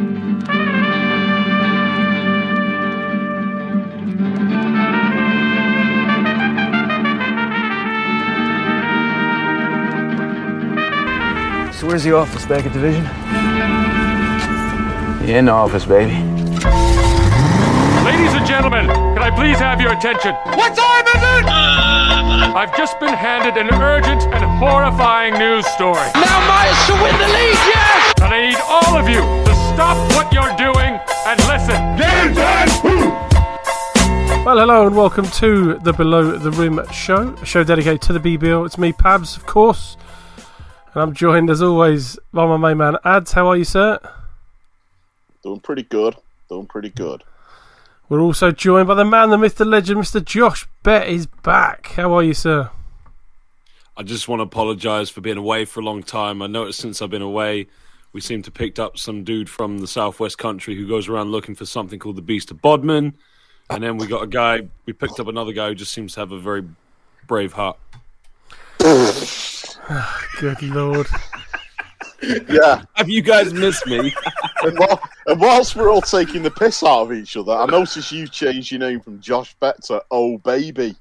So where's the office, back at division? Yeah, in the office, baby. Ladies and gentlemen, can I please have your attention? What time is it? I've just been handed an urgent and horrifying news story. Now Myers to win the league, yes! And I need all of you to stop what you're doing and listen. Well, hello and welcome to the Below the Rim show, a show dedicated to the BBL. It's me, Pabs, of course. And I'm joined, as always, by my main man, Ads. How are you, sir? Doing pretty good. We're also joined by the man, the myth, the legend, Mr. Josh Bett is back. How are you, sir? I just want to apologise for being away for a long time. I noticed since I've been away, we seem to have picked up some dude from the southwest country who goes around looking for something called the Beast of Bodmin. And then we picked up another guy who just seems to have a very brave heart. Good Lord. Yeah. Have you guys missed me? and whilst we're all taking the piss out of each other, I noticed you changed your name from Josh Bett to Oh Baby.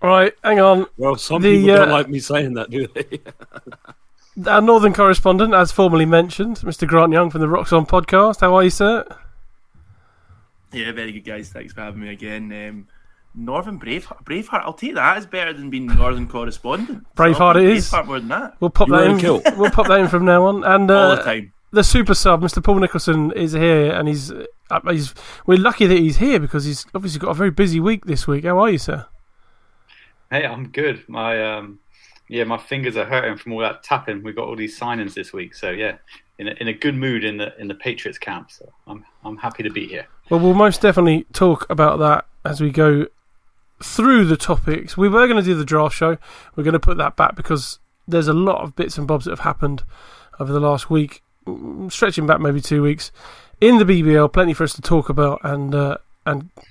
All right, hang on. Well, some people don't like me saying that, do they? Our northern correspondent, as formerly mentioned, Mr. Grant Young from the Rocks On podcast. How are you, sir? Yeah, very good, guys. Thanks for having me again. Northern Braveheart. I'll take that. It's better than being Northern correspondent. Braveheart it is. Braveheart more than that. We'll pop that in. We'll pop that in from now on. And all the time. The super sub, Mr. Paul Nicholson, is here, and he's. We're lucky that he's here because he's obviously got a very busy week this week. How are you, sir? Hey, I'm good. My fingers are hurting from all that tapping. We've got all these signings this week, so yeah, in a good mood in the Patriots camp. So I'm happy to be here. Well, we'll most definitely talk about that as we go through the topics. We were going to do the draft show. We're going to put that back because there's a lot of bits and bobs that have happened over the last week, stretching back maybe 2 weeks in the BBL. Plenty for us to talk about and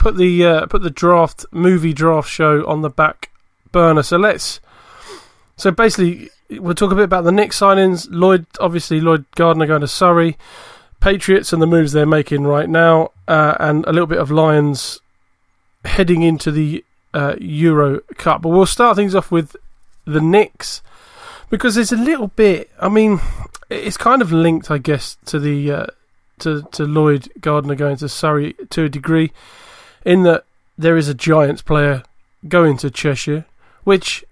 put the movie draft show on the back burner. So basically, we'll talk a bit about the Knicks signings. Lloyd Gardner going to Surrey, Patriots and the moves they're making right now, and a little bit of Lions heading into the EuroCup. But we'll start things off with the Knicks because there's a little bit. I mean, it's kind of linked, I guess, to the to Lloyd Gardner going to Surrey to a degree, in that there is a Giants player going to Cheshire, which,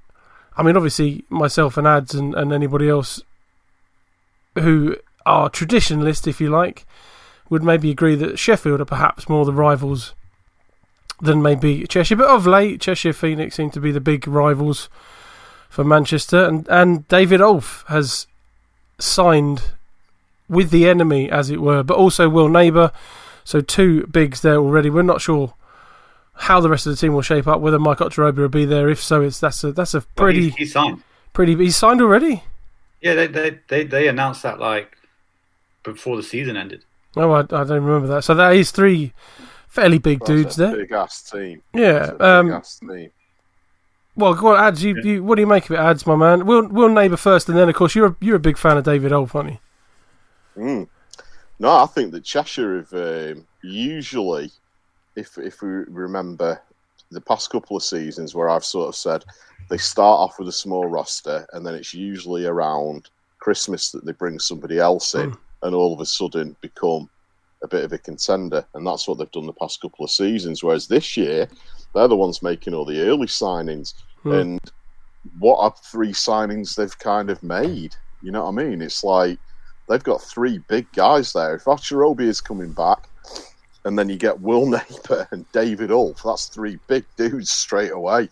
I mean, obviously myself and Ads and anybody else who are traditionalists, if you like, would maybe agree that Sheffield are perhaps more the rivals than maybe Cheshire. But of late, Cheshire Phoenix seem to be the big rivals for Manchester. And David Olf has signed with the enemy, as it were, but also Will Neighbour. So two bigs there already. We're not sure how the rest of the team will shape up, whether Mike Ocherobi will be there. If so, that's a pretty... He's signed. He's signed already? Yeah, they announced that like before the season ended. Oh, I don't remember that. So that is three fairly big dudes there. Big ass team. Yeah. Big ass team. Well, go on, Ads. You, what do you make of it, Ads, my man? We'll Neighbour first, and then of course you're a big fan of David Olf, aren't you? No, I think that Cheshire have usually, if we remember the past couple of seasons, where I've sort of said they start off with a small roster, and then it's usually around Christmas that they bring somebody else in, and all of a sudden become a bit of a contender, and that's what they've done the past couple of seasons. Whereas this year, they're the ones making all the early signings, and what are three signings they've kind of made? You know what I mean? It's like they've got three big guys there. If Ocherobi is coming back, and then you get Will Neighbour and David Ulf, that's three big dudes straight away.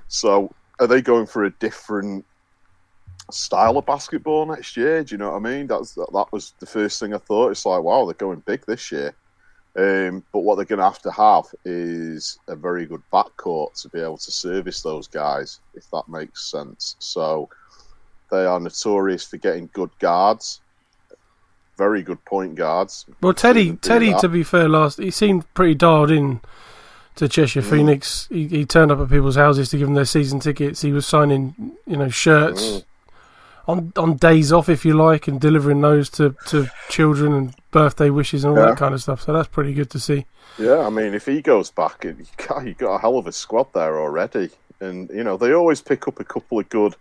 So are they going for a different style of basketball next year? Do you know what I mean? That was the first thing I thought. It's like, wow, they're going big this year. But what they're going to have is a very good backcourt to be able to service those guys, if that makes sense. So they are notorious for getting good guards, very good point guards. Well, Teddy, to be fair, he seemed pretty dialed in to Cheshire Phoenix. He turned up at people's houses to give them their season tickets. He was signing, shirts on days off, if you like, and delivering those to children and birthday wishes and all that kind of stuff. So that's pretty good to see. Yeah, I mean, if he goes back, you've got a hell of a squad there already. And, they always pick up a couple of good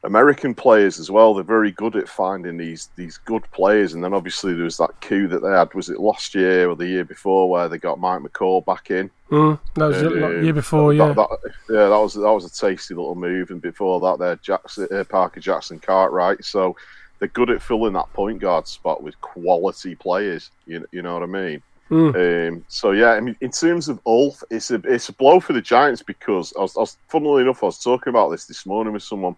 American players as well. They're very good at finding these good players. And then obviously there was that coup that they had, was it last year or the year before, where they got Mike McCall back in? That was the year before, yeah. That was a tasty little move. And before that, they had Parker Jackson Cartwright. So they're good at filling that point guard spot with quality players. You know what I mean? So yeah, I mean, in terms of Ulf, it's a blow for the Giants because funnily enough, I was talking about this morning with someone.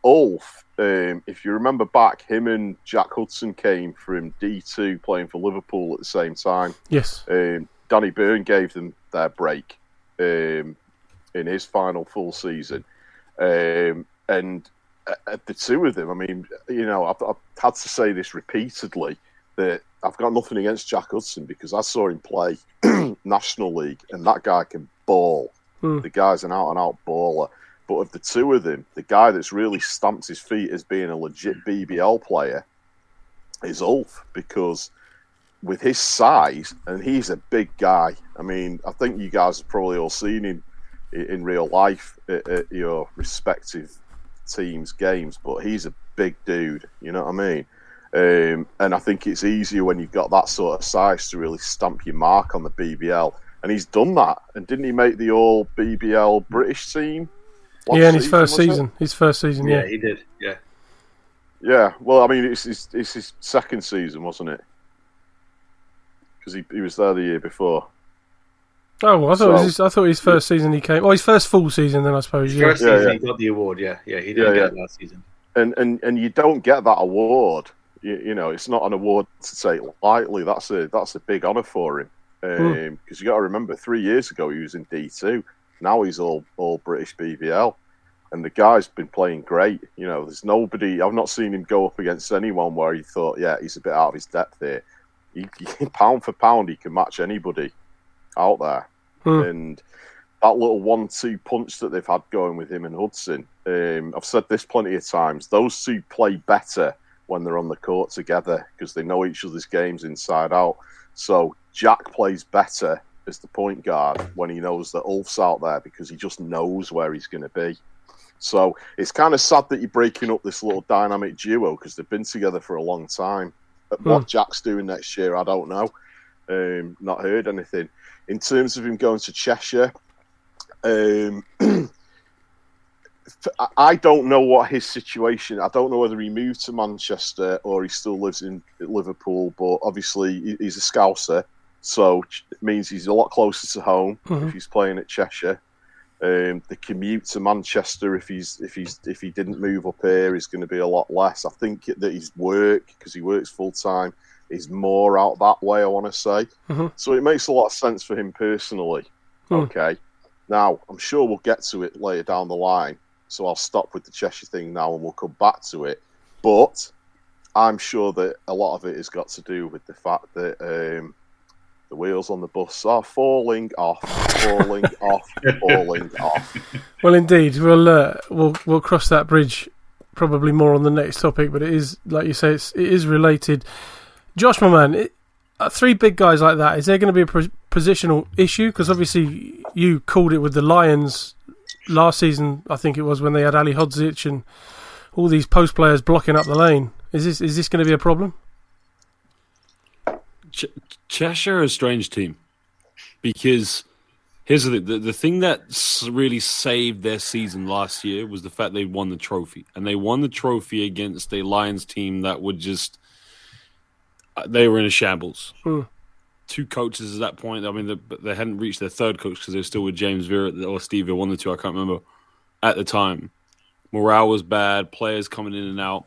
Ulf, if you remember back, him and Jack Hudson came from D2 playing for Liverpool at the same time. Yes. Danny Byrne gave them their break in his final full season, and the two of them. I mean, I've had to say this repeatedly, that I've got nothing against Jack Hudson because I saw him play National League, and that guy can ball. The guy's an out-and-out baller. But of the two of them, the guy that's really stamped his feet as being a legit BBL player is Ulf, because with his size, and he's a big guy. I mean, I think you guys have probably all seen him in real life at your respective teams' games, but he's a big dude, you know what I mean? And I think it's easier when you've got that sort of size to really stamp your mark on the BBL. And he's done that. And didn't he make the all BBL British team? In his first season. His first season, yeah. Yeah, he did, yeah. Yeah, well, I mean, it's his second season, wasn't it? Because he was there the year before. Oh, I thought his first season he came... Oh, his first full season then, I suppose. His first season he got the award, yeah. Yeah, he didn't get it last season. And you don't get that award. You know, it's not an award to take lightly. That's a big honour for him. Because you got to remember, 3 years ago he was in D2. Now he's all British BBL, and the guy's been playing great. You know, there's nobody. I've not seen him go up against anyone where he thought, yeah, he's a bit out of his depth here. Pound for pound, he can match anybody out there. And that little 1-2 punch that they've had going with him and Hudson, I've said this plenty of times. Those two play better when they're on the court together because they know each other's games inside out. So Jack plays better as the point guard when he knows that Ulf's out there because he just knows where he's going to be. So it's kind of sad that you're breaking up this little dynamic duo because they've been together for a long time. But what Jack's doing next year, I don't know. Not heard anything. In terms of him going to Cheshire, I don't know what his situation. I don't know whether he moved to Manchester or he still lives in Liverpool. But obviously, he's a Scouser, so it means he's a lot closer to home if he's playing at Cheshire. The commute to Manchester, if he didn't move up here, is going to be a lot less. I think that his work, because he works full time, is more out that way. I want to say, so it makes a lot of sense for him personally. Okay, now I'm sure we'll get to it later down the line. So I'll stop with the Cheshire thing now, and we'll come back to it. But I'm sure that a lot of it has got to do with the fact that the wheels on the bus are falling off. Well, indeed, we'll cross that bridge probably more on the next topic. But it is, like you say, it is related. Josh, my man, three big guys like that. Is there going to be a positional issue? Because obviously you called it with the Lions last season. I think it was when they had Ali Hodzic and all these post players blocking up the lane. Is this going to be a problem? Cheshire is a strange team because here's the thing that really saved their season last year was the fact they won the trophy, and they won the trophy against a Lions team that would just they were in a shambles. Two coaches at that point. I mean, they hadn't reached their third coach because they were still with James Vera or Steve Vera, one or two. I can't remember at the time. Morale was bad. Players coming in and out.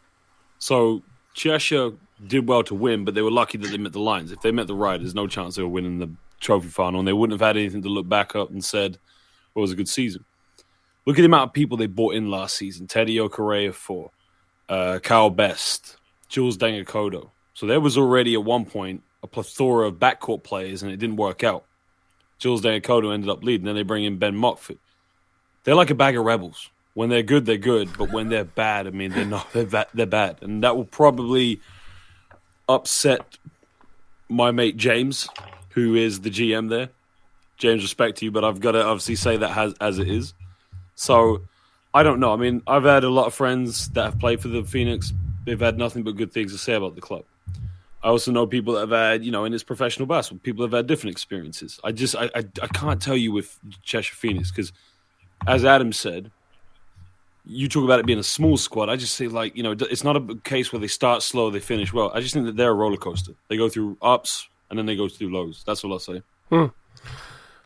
So Cheshire did well to win, but they were lucky that they met the Lions. If they met the Riders, no chance they were winning the trophy final, and they wouldn't have had anything to look back up and said, well, it was a good season. Look at the amount of people they brought in last season. Teddy Okoreya for Kyle Best, Jules Dangakodo. So there was already at one point a plethora of backcourt players, and it didn't work out. Jules Dangakodo ended up leading. Then they bring in Ben Mockford. They're like a bag of rebels. When they're good, they're good. But when they're bad, I mean, they're not. They're bad, and that will probably upset my mate James, who is the GM there. James, respect to you, but I've got to obviously say that as it is. So I don't know. I mean, I've had a lot of friends that have played for the Phoenix. They've had nothing but good things to say about the club. I also know people that have had, in its professional basketball, people have had different experiences. I can't tell you with Cheshire Phoenix because, as Adam said, you talk about it being a small squad. I just say, it's not a case where they start slow, they finish well. I just think that they're a roller coaster. They go through ups and then they go through lows. That's all I'll say.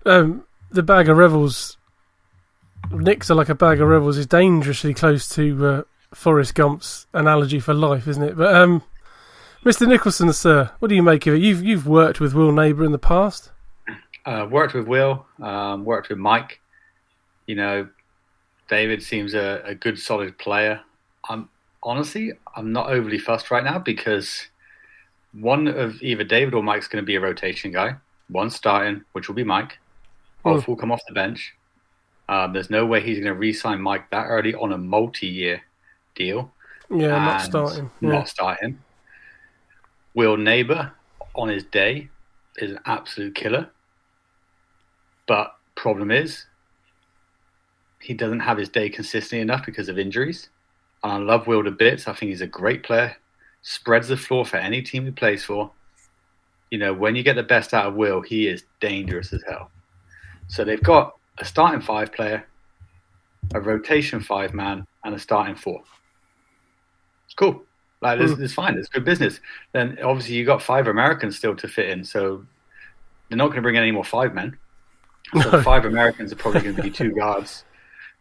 The bag of Revels, Knicks are like a bag of Revels, is dangerously close to Forrest Gump's analogy for life, isn't it? But Mr. Nicholson, sir, what do you make of it? You've worked with Will Neighbour in the past. Worked with Will, worked with Mike. David seems a good, solid player. I'm not overly fussed right now because one of either David or Mike's going to be a rotation guy. One starting, which will be Mike. Both will come off the bench. There's no way he's going to re-sign Mike that early on a multi-year deal. Yeah, not starting. Not starting. Will Neighbour, on his day, is an absolute killer. But problem is, he doesn't have his day consistently enough because of injuries. And I love Will to bits. I think he's a great player. Spreads the floor for any team he plays for. When you get the best out of Will, he is dangerous as hell. So they've got a starting 5 player, a rotation 5-man, and a starting 4. It's cool. It's fine. It's good business. Then obviously you got 5 Americans still to fit in, so they're not going to bring in any more 5 men. So the 5 Americans are probably going to be 2 guards.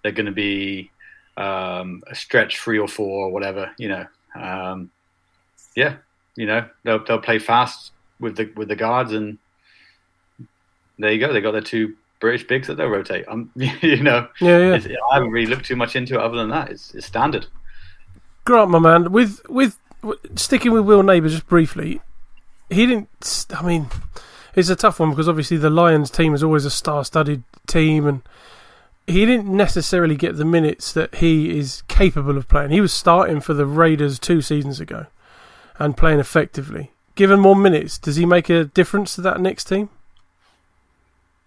They're going to be a stretch 3 or 4 or whatever. They'll play fast with the guards, and there you go. They got their 2 British bigs that they'll rotate. I haven't really looked too much into it other than that. It's standard. Grant, my man, with sticking with Will Neighbour just briefly, he didn't. I mean, it's a tough one because obviously the Lions team is always a star-studded team, and he didn't necessarily get the minutes that he is capable of playing. He was starting for the Raiders 2 seasons ago and playing effectively. Given more minutes, does he make a difference to that Knicks team?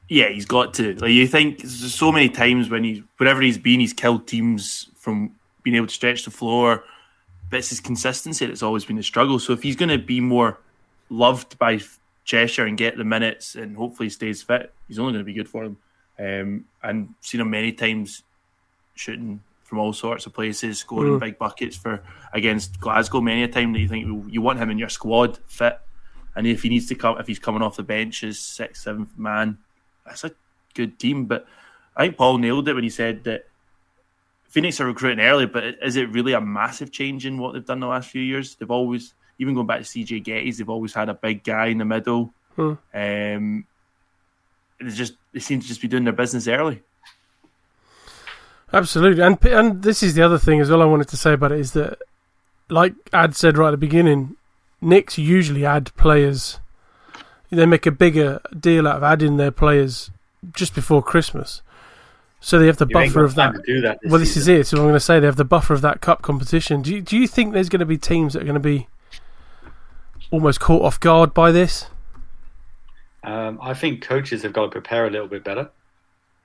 Yeah, he's got to. You think there's so many times wherever he's been, he's killed teams from being able to stretch the floor. But it's his consistency that's always been a struggle. So if he's going to be more loved by Cheshire and get the minutes and hopefully stays fit, he's only going to be good for them. And seen him many times shooting from all sorts of places, scoring big buckets against Glasgow many a time that you think you want him in your squad fit. And if he needs to come, if he's coming off the bench as 6th, 7th man, that's a good team. But I think Paul nailed it when he said that Phoenix are recruiting early, but is it really a massive change in what they've done the last few years? They've always, even going back to CJ Getty's, they've always had a big guy in the middle. They seem to just be doing their business early. Absolutely, and this is the other thing as well I wanted to say about it is that, like Ad said right at the beginning, Knicks usually add players. They make a bigger deal out of adding their players just before Christmas. So they have the buffer of that. This is it. So I'm going to say they have the buffer of that cup competition. Do you think there's going to be teams that are going to be almost caught off guard by this? I think coaches have got to prepare a little bit better.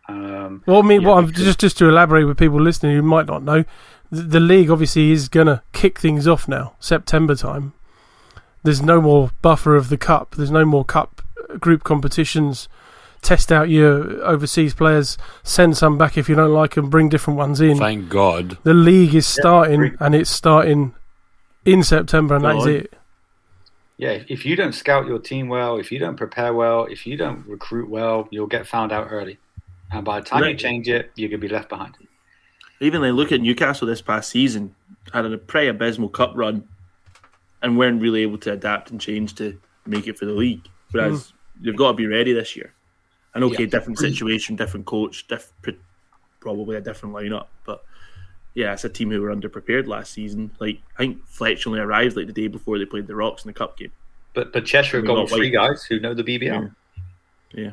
Just to elaborate with people listening who might not know, the league obviously is going to kick things off now, September time. There's no more buffer of the cup. There's no more cup group competitions. Test out your overseas players, send some back if you don't like them, bring different ones in. Thank God. The league is starting, and it's starting in September, and that's it. Yeah, if you don't scout your team well, if you don't prepare well, if you don't recruit well, you'll get found out early. And by the time you change it, you're going to be left behind. Even they look at Newcastle this past season, had a pretty abysmal cup run and weren't really able to adapt and change to make it for the league. Whereas they've got to be ready this year. And different situation, different coach, probably a different lineup. But yeah, it's a team who were underprepared last season. Like, I think Fletch only arrived the day before they played the Rocks in the cup game. But Cheshire have got 3 guys who know the BBL. Yeah.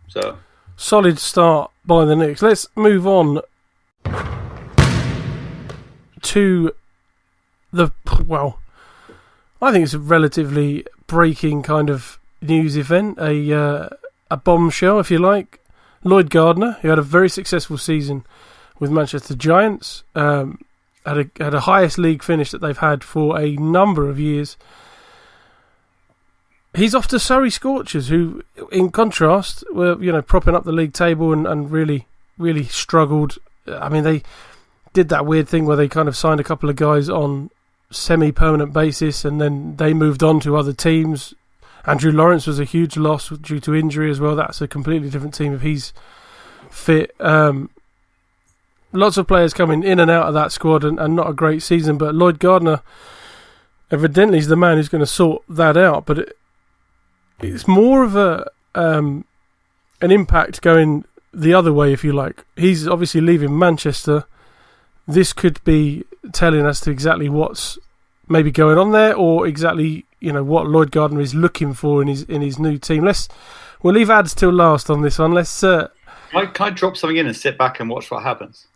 So solid start by the Knicks. Let's move on. to I think it's a relatively breaking kind of news event, a bombshell, if you like. Lloyd Gardner, who had a very successful season with Manchester Giants, had a highest league finish that they've had for a number of years. He's off to Surrey Scorchers, who, in contrast, were propping up the league table and really, really struggled. I mean, they did that weird thing where they kind of signed a couple of guys on semi-permanent basis, and then they moved on to other teams. Andrew Lawrence was a huge loss due to injury as well. That's a completely different team if he's fit. Lots of players coming in and out of that squad, and not a great season. But Lloyd Gardner, evidently, is the man who's going to sort that out. But it's more of an impact going the other way, if you like. He's obviously leaving Manchester. This could be telling us to exactly what's maybe going on there, or exactly what Lloyd Gardner is looking for in his new team. We'll leave ads till last on this one. Can I drop something in and sit back and watch what happens?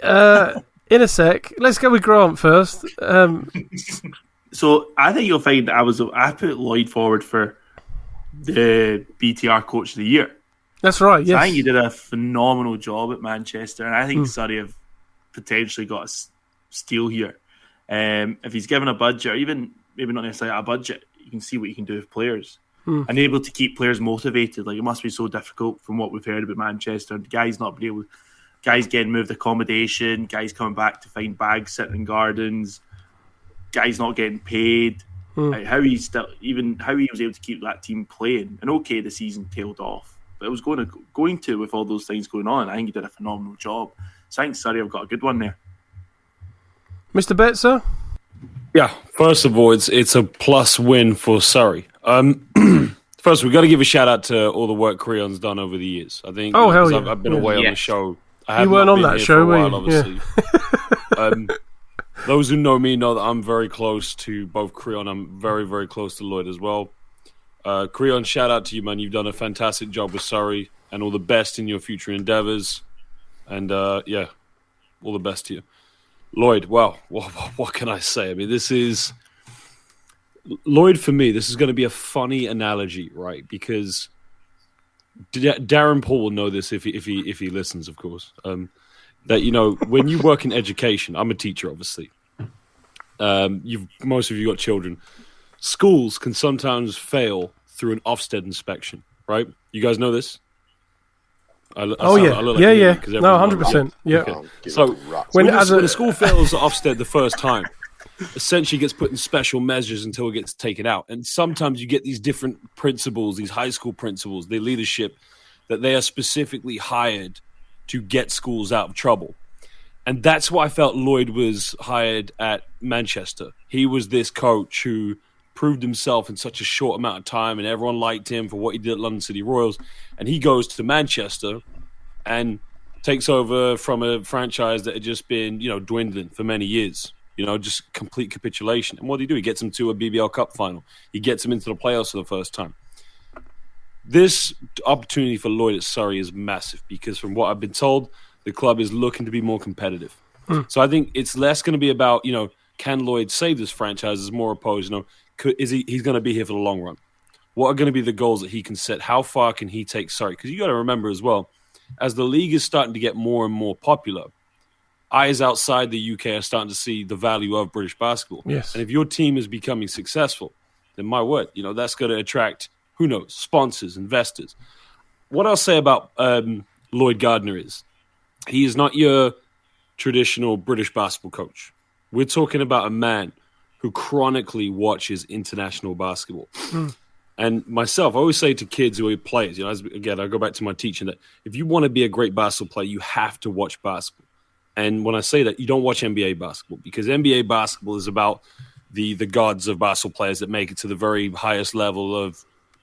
In a sec. Let's go with Grant first. So I think you'll find I put Lloyd forward for the BTR Coach of the Year. That's right. Yes, I think he did a phenomenal job at Manchester, and I think Surrey have potentially got a steal here. If he's given a budget, or even maybe not necessarily a budget, you can see what you can do with players. And able to keep players motivated. Like, it must be so difficult from what we've heard about Manchester. Guys getting moved accommodation, guys coming back to find bags sitting in gardens, guys not getting paid. Like, how he was able to keep that team playing. And okay, the season tailed off, but it was going to with all those things going on. I think he did a phenomenal job. So I think Surrey have got a good one there. Mr. Betzer? Yeah, first of all, it's a plus win for Surrey. First, we've got to give a shout out to all the work Creon's done over the years. I think hell yeah. I've been away on the show. You weren't on that show, were you? Obviously. Those who know me know that I'm very close to both Creon. I'm very, very close to Lloyd as well. Creon, shout out to you, man. You've done a fantastic job with Surrey, and all the best in your future endeavours. And all the best to you. Lloyd, well, what can I say? I mean, this is... Lloyd, for me, this is going to be a funny analogy, right? Because Darren Paul will know this if he listens, of course. That, when you work in education, I'm a teacher, obviously. Most of you got children. Schools can sometimes fail through an Ofsted inspection, right? You guys know this? Yeah. No, 100%. Yeah. Okay. So when a school fails Ofsted the first time, essentially gets put in special measures until it gets taken out. And sometimes you get these different principals, these high school principals, their leadership, that they are specifically hired to get schools out of trouble. And that's why I felt Lloyd was hired at Manchester. He was this coach who proved himself in such a short amount of time, and everyone liked him for what he did at London City Royals. And he goes to Manchester and takes over from a franchise that had just been, dwindling for many years. Just complete capitulation. And what do? He gets him to a BBL Cup final. He gets him into the playoffs for the first time. This opportunity for Lloyd at Surrey is massive because from what I've been told, the club is looking to be more competitive. So I think it's less going to be about, can Lloyd save this franchise? It's more opposed, he's going to be here for the long run. What are going to be the goals that he can set? How far can he take Surrey? Because you got to remember as well, as the league is starting to get more and more popular, eyes outside the UK are starting to see the value of British basketball. Yes. And if your team is becoming successful, then my word, that's going to attract, who knows, sponsors, investors. What I'll say about Lloyd Gardner is he is not your traditional British basketball coach. We're talking about a man who chronically watches international basketball. And myself, I always say to kids who are players, again, I go back to my teaching that if you want to be a great basketball player, you have to watch basketball. And when I say that, you don't watch NBA basketball because NBA basketball is about the gods of basketball players that make it to the very highest level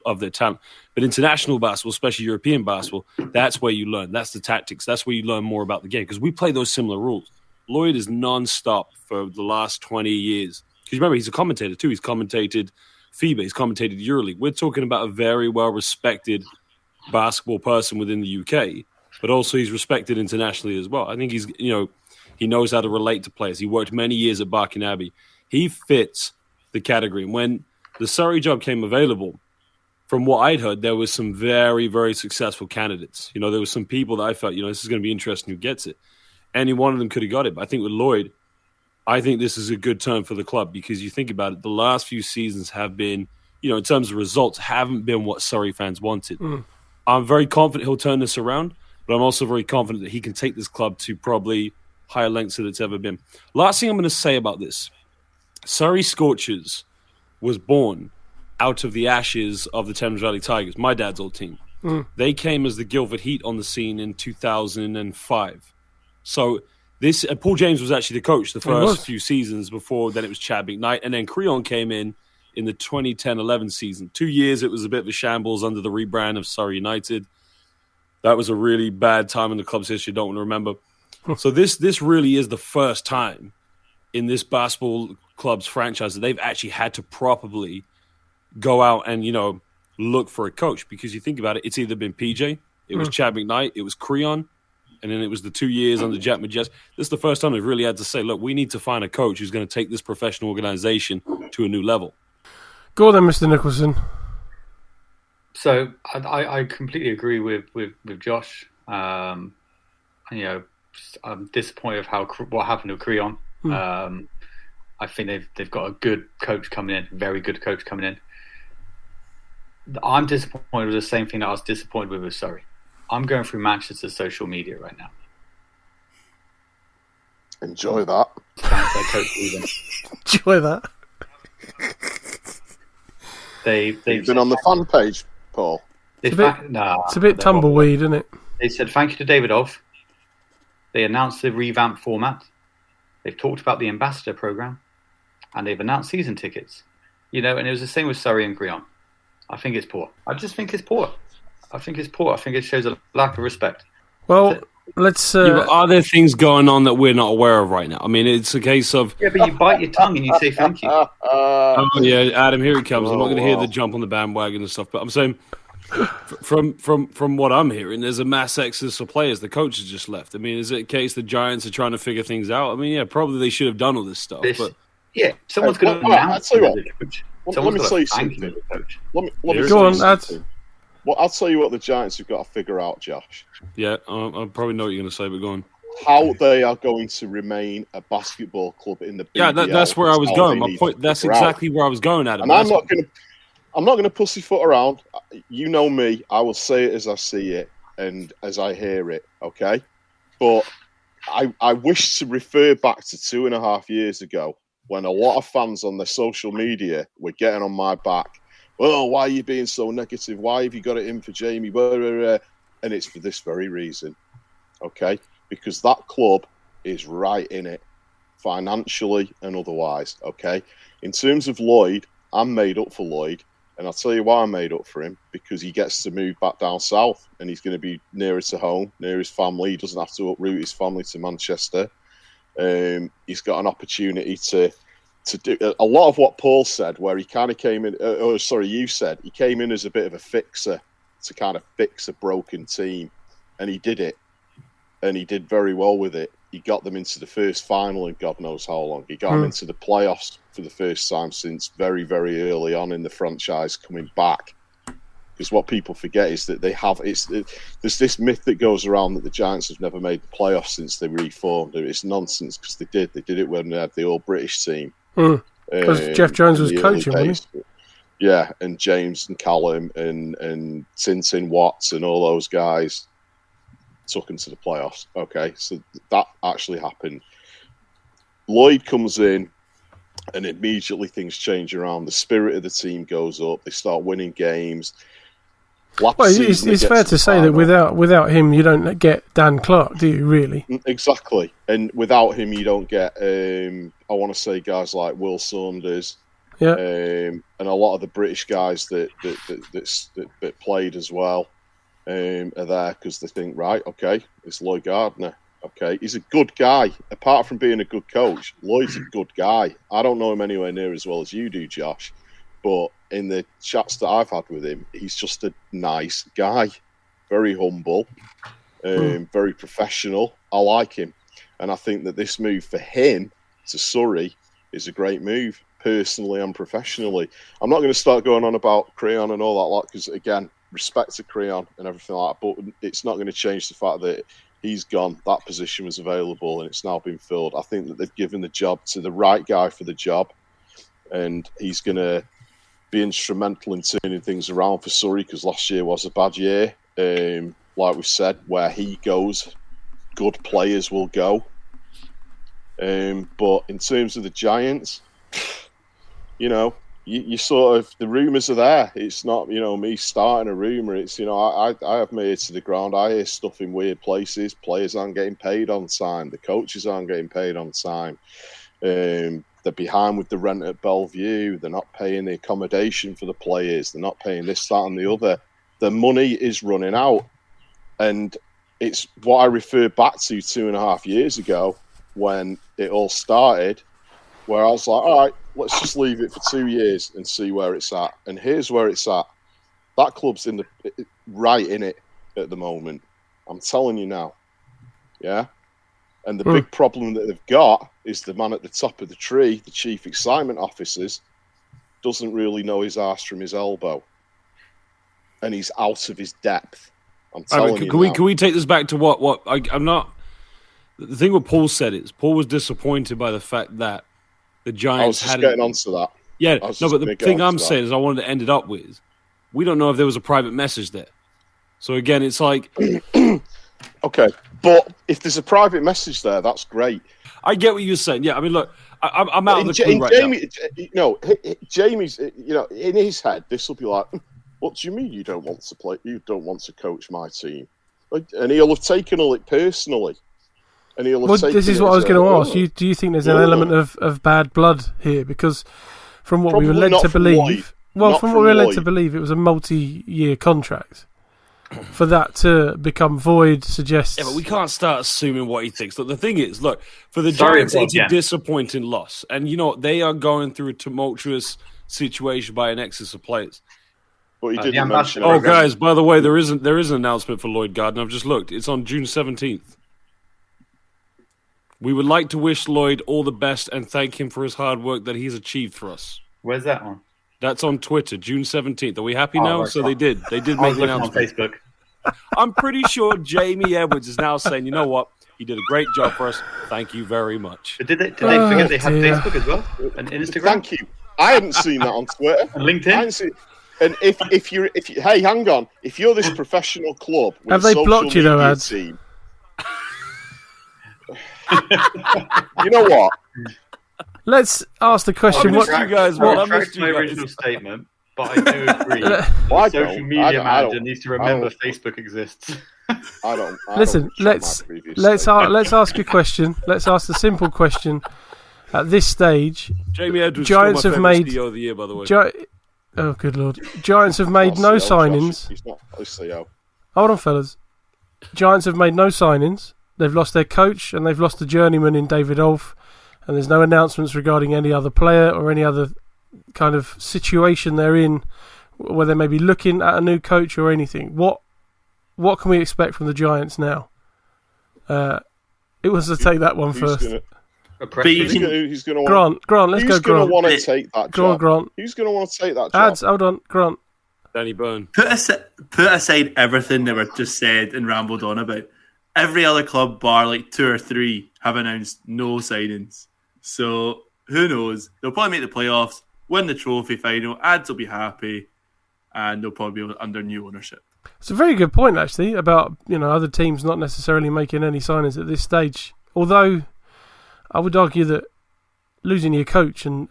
of their talent. But international basketball, especially European basketball, that's where you learn. That's the tactics. That's where you learn more about the game because we play those similar rules. Lloyd is non-stop for the last 20 years. Because remember, he's a commentator too. He's commentated FIBA. He's commentated EuroLeague. We're talking about a very well-respected basketball person within the UK, but also he's respected internationally as well. I think he's He knows how to relate to players. He worked many years at Barking Abbey. He fits the category. And when the Surrey job came available, from what I'd heard, there was some very, very successful candidates. There was some people that I felt, this is going to be interesting who gets it. Any one of them could have got it. But I think with Lloyd, I think this is a good turn for the club because you think about it, the last few seasons have been, in terms of results, haven't been what Surrey fans wanted. I'm very confident he'll turn this around, but I'm also very confident that he can take this club to probably higher lengths than it's ever been. Last thing I'm going to say about this, Surrey Scorchers was born out of the ashes of the Thames Valley Tigers, my dad's old team. They came as the Guildford Heat on the scene in 2005. So this Paul James was actually the coach the first few seasons before. Then it was Chad McKnight, and then Creon came in the 2010-11 season. 2 years, it was a bit of a shambles under the rebrand of Surrey United. That was a really bad time in the club's history. Don't want to remember. So this really is the first time in this basketball club's franchise that they've actually had to properly go out and, look for a coach. Because you think about it, it's either been PJ, it was Chad McKnight, it was Creon, and then it was the 2 years under Jack Majes. This is the first time they've really had to say, look, we need to find a coach who's going to take this professional organization to a new level. Go on then, Mr. Nicholson. So I completely agree with Josh. I'm disappointed with what happened with Creon. I think they've got a good coach coming in, very good coach coming in. I'm disappointed with the same thing that I was disappointed with Surrey. I'm going through Manchester's social media right now. Enjoy that. Their coach leaving. Enjoy that. They've been on the fan page, Paul. It's a bit tumbleweed, isn't it? They said thank you to Davidoff. They announced the revamped format. They've talked about the ambassador program, and they've announced season tickets. And it was the same with Surrey and Creon. I think it's poor. I just think it's poor. I think it shows a lack of respect. Well, let's. But are there things going on that we're not aware of right now? I mean, it's a case of. Yeah, but you bite your tongue and you say thank you. Oh yeah, Adam, here he comes. I'm not going to hear the jump on the bandwagon and stuff, but I'm saying. From what I'm hearing, there's a mass exodus of players. The coach has just left. I mean, is it a case the Giants are trying to figure things out? I mean, yeah, probably they should have done all this stuff. Yeah, someone's going to announce the coach. Let me say something. Let me go on, lads. Well, I'll tell you what the Giants have got to figure out, Josh. Yeah, I probably know what you're going to say, but go on. How they are going to remain a basketball club in the BTR. Yeah, that's where I was going. My point. That's exactly where I was going, Adam. And I'm not going to pussyfoot around. You know me. I will say it as I see it and as I hear it, okay? But I wish to refer back to 2.5 years ago when a lot of fans on their social media were getting on my back. Oh, why are you being so negative? Why have you got it in for Jamie? And it's for this very reason, okay? Because that club is right in it, financially and otherwise, okay? In terms of Lloyd, I'm made up for Lloyd. And I'll tell you why I made up for him, because he gets to move back down south and he's going to be nearer to home, near his family. He doesn't have to uproot his family to Manchester. He's got an opportunity to do a lot of what Paul said, where he kind of came in, you said, he came in as a bit of a fixer to kind of fix a broken team. And he did it. And he did very well with it. He got them into the first final in God knows how long. He got them into the playoffs for the first time since very, very early on in the franchise coming back. Because what people forget is that there's this myth that goes around that the Giants have never made the playoffs since they reformed. It's nonsense because they did. They did it when they had the all-British team. Because Jeff Jones was coaching, wasn't he? Yeah, and James and Callum and Tintin Watts and all those guys took him to the playoffs. Okay, so that actually happened. Lloyd comes in and immediately things change around. The spirit of the team goes up. They start winning games. It's fair to say that without him you don't get Dan Clark, do you, really? Exactly. And without him you don't get I want to say guys like Will Saunders, and a lot of the British guys that played as well are there because they think, right, okay, it's Lloyd Gardner. Okay, he's a good guy. Apart from being a good coach, Lloyd's a good guy. I don't know him anywhere near as well as you do, Josh. But in the chats that I've had with him, he's just a nice guy. Very humble, very professional. I like him. And I think that this move for him to Surrey is a great move, personally and professionally. I'm not going to start going on about Creon and all that lot, because, again, respect to Creon and everything like that, but it's not going to change the fact that he's gone. That position was available and it's now been filled. I think that they've given the job to the right guy for the job, and he's going to be instrumental in turning things around for Surrey, because last year was a bad year. Like we said, where he goes, good players will go. But in terms of the Giants, you sort of, the rumours are there. It's not, me starting a rumour. It's, I have my ear to the ground. I hear stuff in weird places. Players aren't getting paid on time. The coaches aren't getting paid on time. They're behind with the rent at Bellevue. They're not paying the accommodation for the players. They're not paying this, that, and the other. The money is running out. And it's what I referred back to 2.5 years ago when it all started, where I was like, all right, let's just leave it for 2 years and see where it's at. And here's where it's at. That club's right in it at the moment. I'm telling you now. Yeah? And the big problem that they've got is the man at the top of the tree, the chief excitement officers, doesn't really know his arse from his elbow. And he's out of his depth. I'm telling you now. Can we take this back to what I'm not... The thing what Paul said is, Paul was disappointed by the fact that the Giants had... I was just getting onto that. Yeah, no, but the thing I'm saying is I wanted to end it up with, we don't know if there was a private message there. So again, it's like... Okay, but if there's a private message there, that's great. I get what you're saying. Yeah, I mean, look, I'm out of the clue right now. Jamie's, in his head, this will be like, what do you mean you don't want to play? You don't want to coach my team? And he'll have taken all it personally. And he'll have taken this is what I was going to ask. Do you think there's an element of bad blood here? Because from what we were led to believe, it was a multi-year contract. For that to become void suggests... Yeah, but we can't start assuming what he thinks. Look, the thing is, for the Giants, it's a disappointing loss. And, they are going through a tumultuous situation by an excess of players. But he didn't mention... Oh, guys, by the way, there is an announcement for Lloyd Gardner. I've just looked. It's on June 17th. We would like to wish Lloyd all the best and thank him for his hard work that he's achieved for us. Where's that on? That's on Twitter, June 17th. Are we happy now? So they did. They did make the announcement. On Facebook. I'm pretty sure Jamie Edwards is now saying, you know what? He did a great job for us. Thank you very much. But did they forget they had Facebook as well? And Instagram? Thank you. I hadn't seen that on Twitter. And LinkedIn? And if you hey, hang on. If you're this professional club with have they blocked you though, Ads? Team, you know what? Let's ask the question. I retract my original statement, but I do agree. The social media manager needs to remember Facebook exists. Listen, let's ask a question. Let's ask the simple question. At this stage, Jamie Edwards, Giants have made CEO of the year, by the way. Oh, good lord! Giants have made no signings. He's not CEO. Hold on, fellas. Giants have made no signings. They've lost their coach and they've lost the journeyman in David Olf. And there's no announcements regarding any other player or any other kind of situation they're in, where they may be looking at a new coach or anything. What can we expect from the Giants now? It was to take that one first. Who's going to Grant, let's go, Grant. Who's going to want to take that job? Go on, Grant. Who's going to want to take that job? Ads, hold on, Grant. Danny Byrne. Put aside everything that were just said and rambled on about. Every other club, bar 2 or 3, have announced no signings. So, who knows? They'll probably make the playoffs, win the trophy final, Ads will be happy, and they'll probably be under new ownership. It's a very good point, actually, about other teams not necessarily making any signings at this stage. Although, I would argue that losing your coach and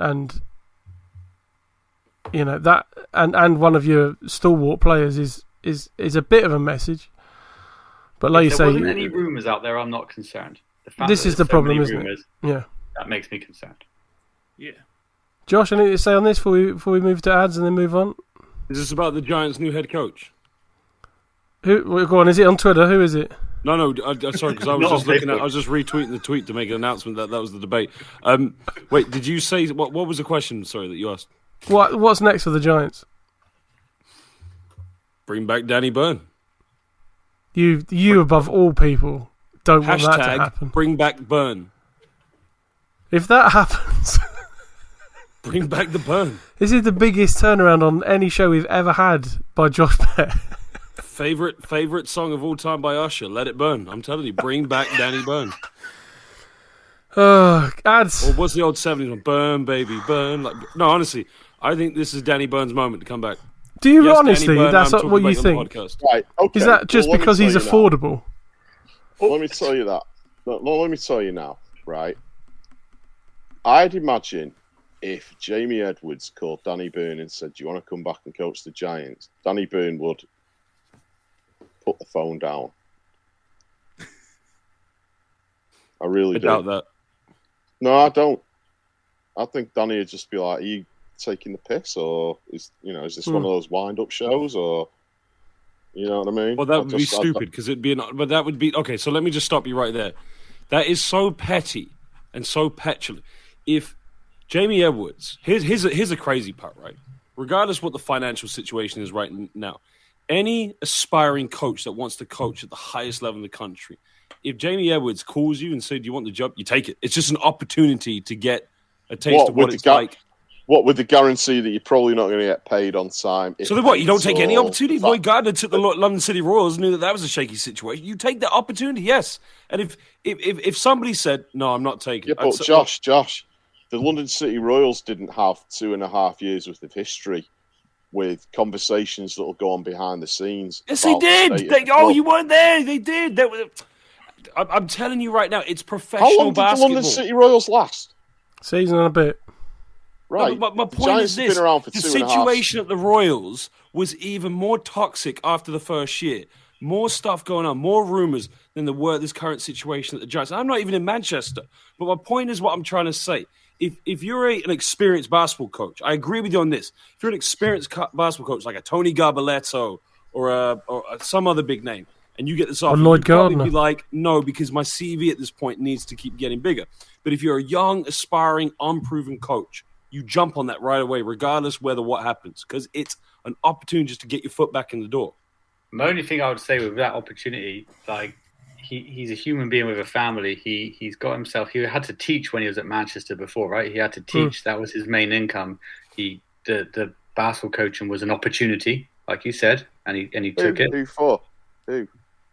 that and one of your stalwart players is a bit of a message. But like you say, there wasn't any rumours out there, I'm not concerned. This is the problem, isn't it? Yeah. That makes me concerned. Yeah. Josh, anything to say on this before we move to Ads and then move on? Is this about the Giants' new head coach? Go on, is it on Twitter? Who is it? No, sorry, because I was just looking I was just retweeting the tweet to make an announcement that was the debate. Wait, did you say, what was the question, sorry, that you asked? What's next for the Giants? Bring back Danny Byrne. You above all people don't want that to happen. Bring back Burn. If that happens... Bring back the Burn. This is the biggest turnaround on any show we've ever had by Josh Peck. Favorite song of all time by Usher, Let It Burn. I'm telling you, bring back Danny Byrne. Ads. Or what's the old 70s one? Burn, baby, burn. No, honestly, I think this is Danny Byrne's moment to come back. Do you honestly? That's what you think? Right, okay. Is that just because he's affordable? Let me tell you that. Let me tell you now, right? I'd imagine if Jamie Edwards called Danny Byrne and said, "Do you want to come back and coach the Giants?" Danny Byrne would put the phone down. I really do. Doubt that. No, I don't. I think Danny would just be like, "Are you taking the piss, or is this one of those wind-up shows, or you know what I mean?" Well, that would be stupid because it'd be but that would be okay. So let me just stop you right there. That is so petty and so petulant. If Jamie Edwards, here's a crazy part, right? Regardless what the financial situation is right now, any aspiring coach that wants to coach at the highest level in the country, if Jamie Edwards calls you and says, "Do you want the job?" you take it. It's just an opportunity to get a taste of what it's like. What with the guarantee that you're probably not going to get paid on time? So then what? You don't take any opportunity? Lloyd Gardner took the London City Royals, knew that was a shaky situation. You take that opportunity, yes. And if somebody said, "No, I'm not taking," yeah, but Josh, the London City Royals didn't have 2.5 years worth of history with conversations that will go on behind the scenes. Yes, they did. You weren't there. They did. I'm telling you right now, it's professional basketball. How long did basketball. the London City Royals last? Season and a bit. Right. No, but my point is this: the situation at the Royals was even more toxic after the first year. More stuff going on, more rumours than there were this current situation at the Giants. I'm not even in Manchester, but my point is what I'm trying to say. If you're an experienced basketball coach, I agree with you on this. If you're an experienced basketball coach like a Tony Garbaletto or some other big name, and you get this offer, Lloyd Gardner, probably be like, no, because my CV at this point needs to keep getting bigger. But if you're a young, aspiring, unproven coach, you jump on that right away, regardless whether what happens, because it's an opportunity just to get your foot back in the door. The only thing I would say with that opportunity, like he's a human being with a family. He's got himself. He had to teach when he was at Manchester before, right? He had to teach. That was his main income. The basketball coaching was an opportunity, like you said, and he took it. Who for? Who?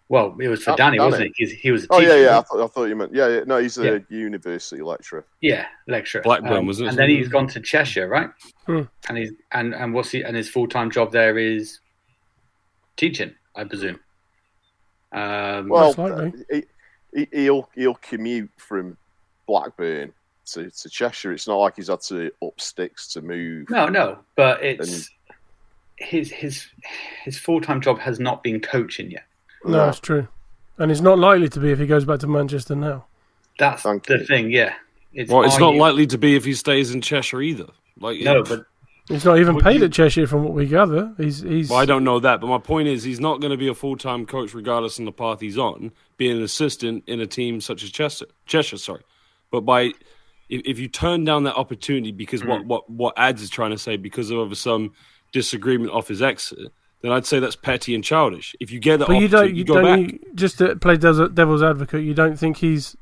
Well, it was for Danny, wasn't it? Because he was a teacher. Oh, yeah. I thought you meant... Yeah. No, he's a university lecturer. Yeah, lecturer. Blackburn, wasn't it? And then he's gone to Cheshire, right? And he's and what's he? And his full-time job there is teaching, I presume. Well, he'll commute from Blackburn to Cheshire. It's not like he's had to up sticks to move. No. But it's his full-time job has not been coaching yet. No, that's true. And it's not likely to be if he goes back to Manchester now. That's the thing, yeah. It's not likely to be if he stays in Cheshire either. But he's not even paid at Cheshire from what we gather. He's. Well, I don't know that, but my point is he's not going to be a full-time coach regardless of the path he's on, being an assistant in a team such as Cheshire. But if you turn down that opportunity because what Ads is trying to say because of some disagreement off his exit, then I'd say that's petty and childish. If you get that opportunity, you go back. Just to play devil's advocate, you don't think he's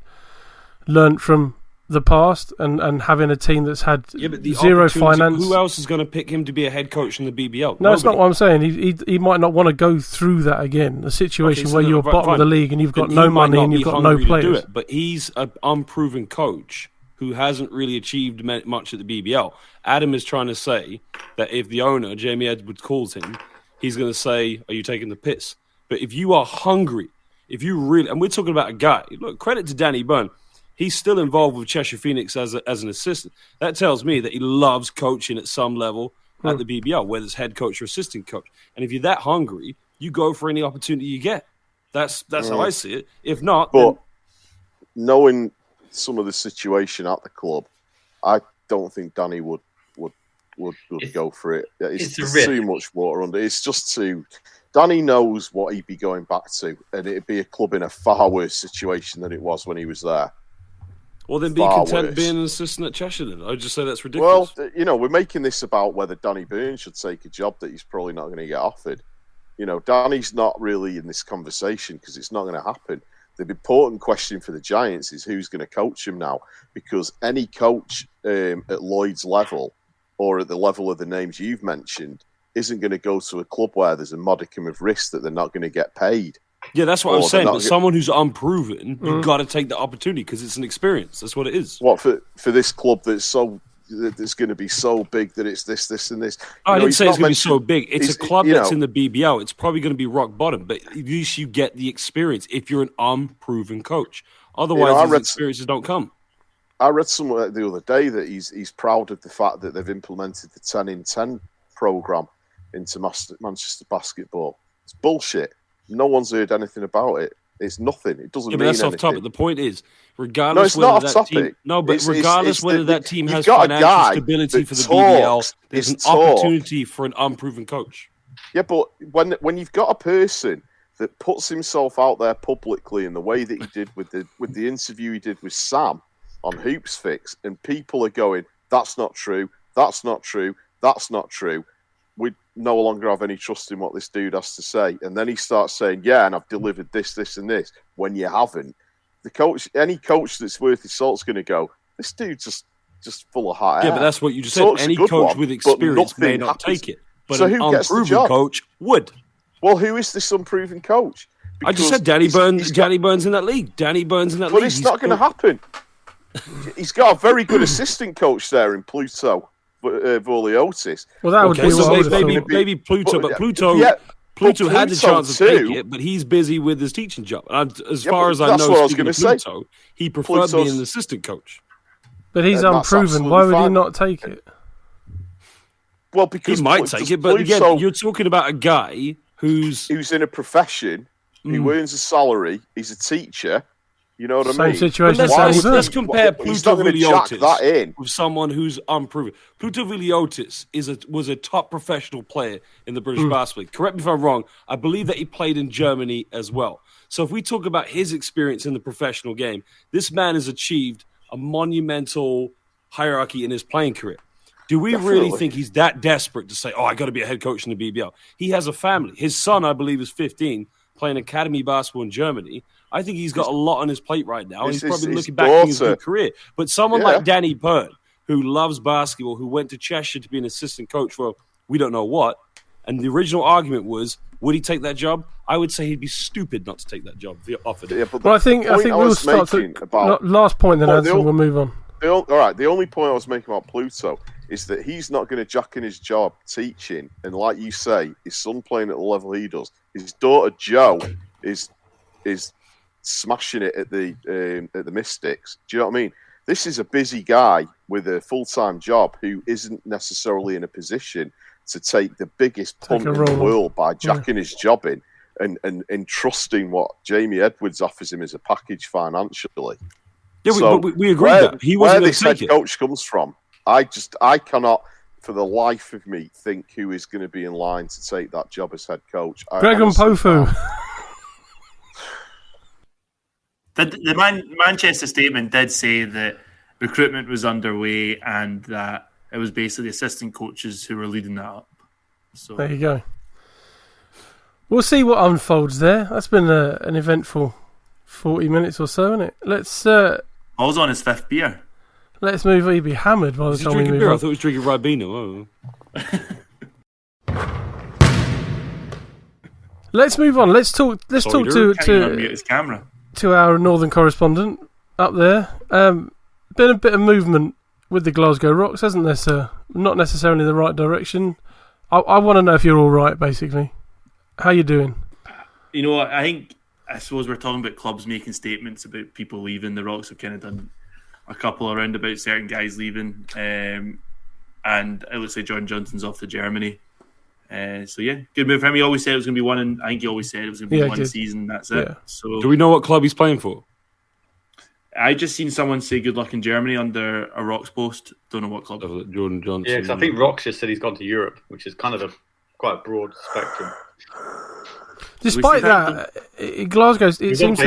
learnt from the past and having a team that's had zero finance? Who else is going to pick him to be a head coach in the BBL? No, Nobody. That's not what I'm saying. He might not want to go through that again. A situation where you're bottom of the league and you've got no money and you've got no players. But he's an unproven coach who hasn't really achieved much at the BBL. Adam is trying to say that if the owner, Jamie Edwards, calls him, he's going to say, "Are you taking the piss?" But if you are hungry, if you really, and we're talking about a guy, look, credit to Danny Byrne, he's still involved with Cheshire Phoenix as an assistant. That tells me that he loves coaching at some level at the BBL, whether it's head coach or assistant coach. And if you're that hungry, you go for any opportunity you get. That's how I see it. If not, but knowing some of the situation at the club, I don't think Danny would go for it. It's too much water under. It's just too. Danny knows what he'd be going back to, and it'd be a club in a far worse situation than it was when he was there. Well, then be content being an assistant at Cheshire. Then I'd just say that's ridiculous. Well, we're making this about whether Danny Byrne should take a job that he's probably not going to get offered. Danny's not really in this conversation because it's not going to happen. The important question for the Giants is who's going to coach him now, because any coach at Lloyd's level or at the level of the names you've mentioned isn't going to go to a club where there's a modicum of risk that they're not going to get paid. Yeah, that's what I'm saying. But someone who's unproven, you've got to take the opportunity because it's an experience. That's what it is. What for this club that's going to be so big that it's this, and this? I didn't say it's going to be so big. It's a club that's in the BBL. It's probably going to be rock bottom, but at least you get the experience if you're an unproven coach. Otherwise, these experiences don't come. I read somewhere the other day that he's proud of the fact that they've implemented the 10-in-10 program into Manchester basketball. It's bullshit. No one's heard anything about it. It's nothing. It doesn't mean anything. That's off topic. The point is, regardless whether that team, regardless whether that team has financial stability for the BBL, there's an opportunity for an unproven coach. Yeah, but when you've got a person that puts himself out there publicly in the way that he did with the interview he did with Sam on Hoops Fix, and people are going, "That's not true. That's not true. That's not true." We no longer have any trust in what this dude has to say. And then he starts saying, yeah, and I've delivered this, this, and this, when you haven't. Any coach that's worth his salt's going to go, this dude's just full of hot air. Yeah, but that's what you just said. Any coach with experience may not take it. But an unproven coach would. Well, who is this unproven coach? I just said Danny Burns in that league. Danny Burns in that league. But it's not going to happen. He's got a very good assistant coach there in Pluto. Voliotis. Well, that would be maybe Pluto, but Pluto had the chance to take it, but he's busy with his teaching job. As far as I know, speaking of Pluto, he preferred being an assistant coach. But he's unproven. Why would he not take it? Well, because he might take it, but again, you're talking about a guy who's in a profession, who earns a salary, he's a teacher. You know what I mean? Same situation. Let's compare Pluto Viliotis with someone who's unproven. Pluto Viliotis was a top professional player in the British Basketball League. Correct me if I'm wrong. I believe that he played in Germany as well. So if we talk about his experience in the professional game, this man has achieved a monumental hierarchy in his playing career. Do we really think he's that desperate to say, I got to be a head coach in the BBL? He has a family. His son, I believe, is 15, playing academy basketball in Germany. I think he's got a lot on his plate right now. He's probably looking back at his good career. But someone like Danny Byrne, who loves basketball, who went to Cheshire to be an assistant coach for we don't know what, and the original argument was, would he take that job? I would say he'd be stupid not to take that job if he offered it. Yeah, I think we'll start to last point, then we'll move on. All right, the only point I was making about Pluto is that he's not going to jack in his job teaching, and like you say, his son playing at the level he does. His daughter Jo is smashing it at the Mystics. Do you know what I mean? This is a busy guy with a full-time job who isn't necessarily in a position to take the biggest punt in the world by jacking his job in and trusting what Jamie Edwards offers him as a package financially. Yeah, so we agree that he wasn't going to take it. Where this head coach comes from, I cannot, for the life of me, think who is going to be in line to take that job as head coach. Gregan Pofu. The Manchester statement did say that recruitment was underway and that it was basically assistant coaches who were leading that up. So there you go. We'll see what unfolds there. That's been an eventful 40 minutes or so, isn't it? Let's. I was on his fifth beer. Let's move. He'd be hammered by the time we move beer? on. I thought he was drinking Ribena. Let's move on. Let's talk to his camera. To our northern correspondent up there. Been a bit of movement with the Glasgow Rocks, hasn't there, sir? Not necessarily in the right direction. I want to know if you're all right, basically. How you doing? You know what? I suppose we're talking about clubs making statements about people leaving. The Rocks have kind of done a couple around about certain guys leaving. And it looks like John Johnson's off to Germany. So yeah, good move for him. He always said it was going to be one, and I think he always said it was going to be one season. That's it. Yeah. So, do we know what club he's playing for? I just seen someone say good luck in Germany under a Rocks post. Don't know what club. Jordan Johnson. Yeah, because I think Rocks just said he's gone to Europe, which is kind of quite a broad spectrum. Despite that, in Glasgow, it seems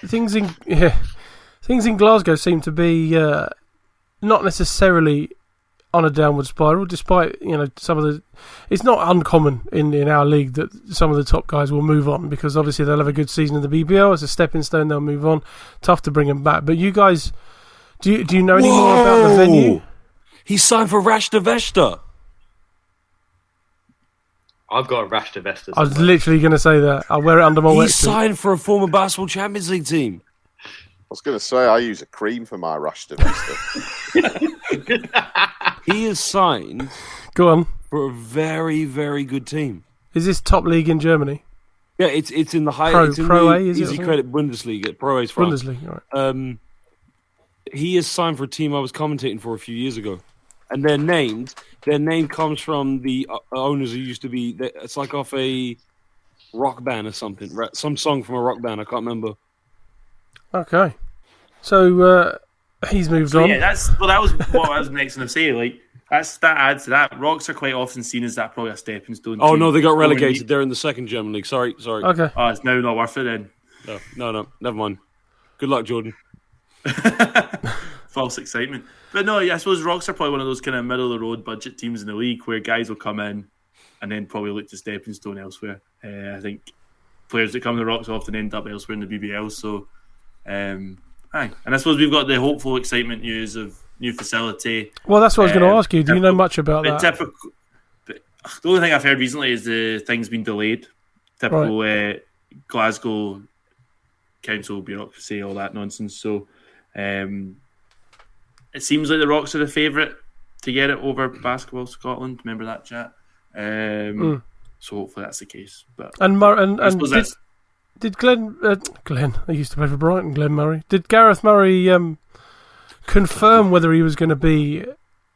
things in Glasgow seem to be not necessarily on a downward spiral, despite some of the. It's not uncommon in our league that some of the top guys will move on because obviously they'll have a good season in the BBL as a stepping stone. They'll move on. Tough to bring them back. But you guys, do you know any more about the venue? He signed for Rashta Vesta. I've got a Rashta Vesta. I was literally going to say that. I'll wear it under my wetsuit. He signed for a former basketball Champions League team. I was going to say I use a cream for my Rashta Vesta. He is signed. Go on. For a very, very good team. Is this top league in Germany? Yeah, it's in the high. Pro A, is it? Easy credit Bundesliga. Pro A is France. Bundesliga, right. He is signed for a team I was commentating for a few years ago, and they're named. Their name comes from the owners who used to be. It's like off a rock band or something. Some song from a rock band. I can't remember. Okay, so he's moved on. Yeah, that was what I was next going to say. Like that adds to that. Rocks are quite often seen as that probably a stepping stone. Oh no, they got relegated. They're in the second German league. Sorry. Okay. Oh, it's now not worth it then. No, never mind. Good luck, Jordan. False excitement. But no, I suppose Rocks are probably one of those kind of middle of the road budget teams in the league where guys will come in and then probably look to stepping stone elsewhere. I think players that come to Rocks often end up elsewhere in the BBL. So, and I suppose we've got the hopeful excitement news of new facility. Well, that's what I was going to ask you. Do you know much about that? The only thing I've heard recently is the thing's been delayed. Typical Glasgow council bureaucracy, all that nonsense. So it seems like the Rocks are the favourite to get it over Basketball Scotland. Remember that chat? So hopefully that's the case. But did Glenn? They used to play for Brighton. Glenn Murray. Did Gareth Murray confirm whether he was going to be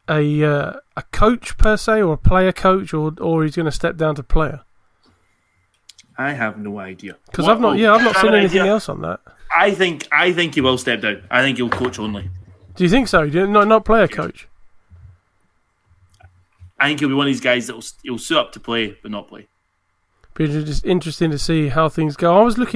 a coach per se, or a player coach, or he's going to step down to player? I have no idea. Because I've not seen anything else on that. I think he will step down. I think he'll coach only. Do you think so? Not player coach? I think he'll be one of these guys that he'll suit up to play, but not play. But it's just interesting to see how things go. Especially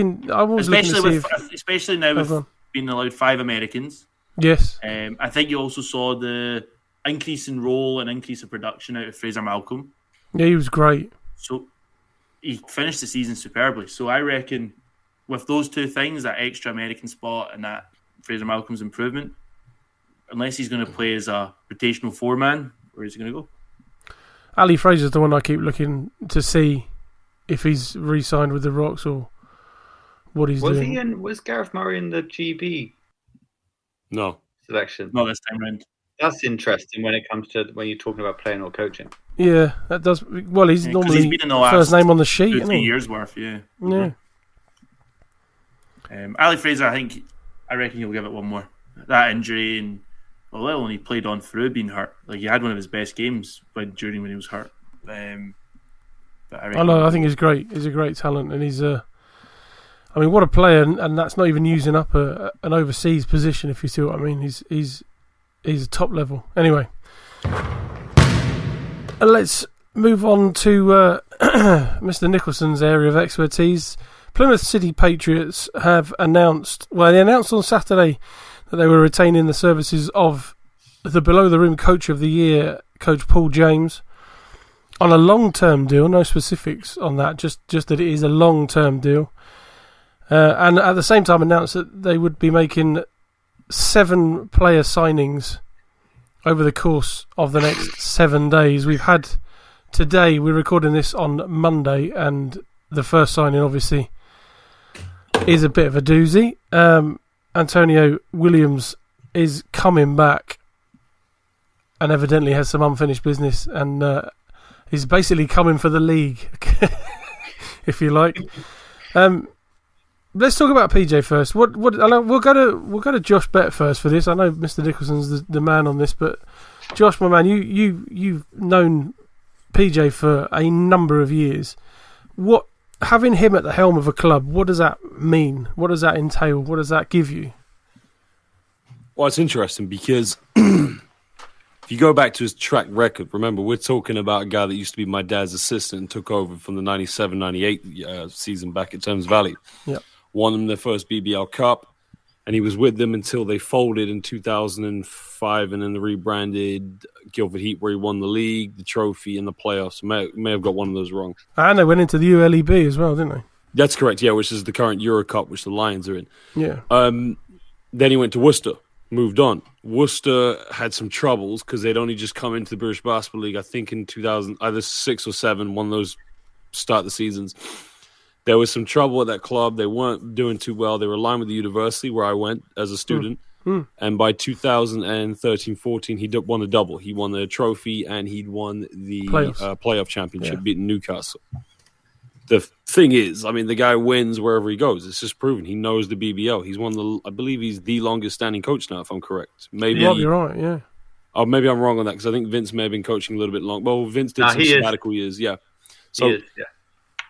now with being allowed 5 Americans. Yes. I think you also saw the increase in role and increase of production out of Fraser Malcolm. Yeah, he was great. So he finished the season superbly. So I reckon with those two things, that extra American spot and that Fraser Malcolm's improvement, unless he's going to play as a rotational 4-man, where is he going to go? Ali Fraser's the one I keep looking to see if he's re-signed with the Rocks or what he's doing. Was Gareth Murray in the GB? No. Selection? Not this time round. That's interesting when it comes to when you're talking about playing or coaching. Yeah, that does. Well, he's normally he's been in the last first name on the sheet. 2-3 years worth, yeah. Yeah. Ali Fraser, I reckon he'll give it one more. That injury and he played on through being hurt. Like he had one of his best games when he was hurt. But I think he's great. He's a great talent, and he's what a player, and that's not even using up an overseas position. If you see what I mean, he's a top level. Anyway, let's move on to Mr. Nicholson's area of expertise. Plymouth City Patriots have announced. Well, they announced on Saturday that they were retaining the services of the below-the-rim coach of the year, Coach Paul James, on a long-term deal. No specifics on that, just that it is a long-term deal. And at the same time announced that they would be making 7 player signings over the course of the next 7 days. We've had today, we're recording this on Monday, and the first signing obviously is a bit of a doozy. Antonio Williams is coming back and evidently has some unfinished business, and he's basically coming for the league, if you like. Let's talk about PJ first. We'll go to Josh Bett first for this. I know Mr. Nicholson's the man on this, but Josh, my man, you've known PJ for a number of years. What, having him at the helm of a club, what does that mean? What does that entail? What does that give you? Well, it's interesting because if you go back to his track record, remember, we're talking about a guy that used to be my dad's assistant and took over from the 97-98 season back at Thames Valley. Yep. Won them their first BBL Cup, and he was with them until they folded in 2005, and then they rebranded Guildford Heat, where he won the league, the trophy, and the playoffs. May have got one of those wrong. And they went into the ULEB as well, didn't they? That's correct, yeah, which is the current EuroCup, which the Lions are in. Yeah. Then he went to Worcester, moved on. Worcester had some troubles because they'd only just come into the British Basketball League, I think in 2000, either 6 or 7, one of those start the seasons. There was some trouble at that club. They weren't doing too well. They were aligned with the university where I went as a student. And by 2013-14, he won a double. He won the trophy and he'd won the playoff championship, beating Newcastle. The thing is, I mean, the guy wins wherever he goes. It's just proven. He knows the BBL. He's I believe he's the longest standing coach now, if I'm correct. Maybe you're right, yeah. Oh, maybe I'm wrong on that because I think Vince may have been coaching a little bit long. Well, Vince did some sabbatical years, yeah. So,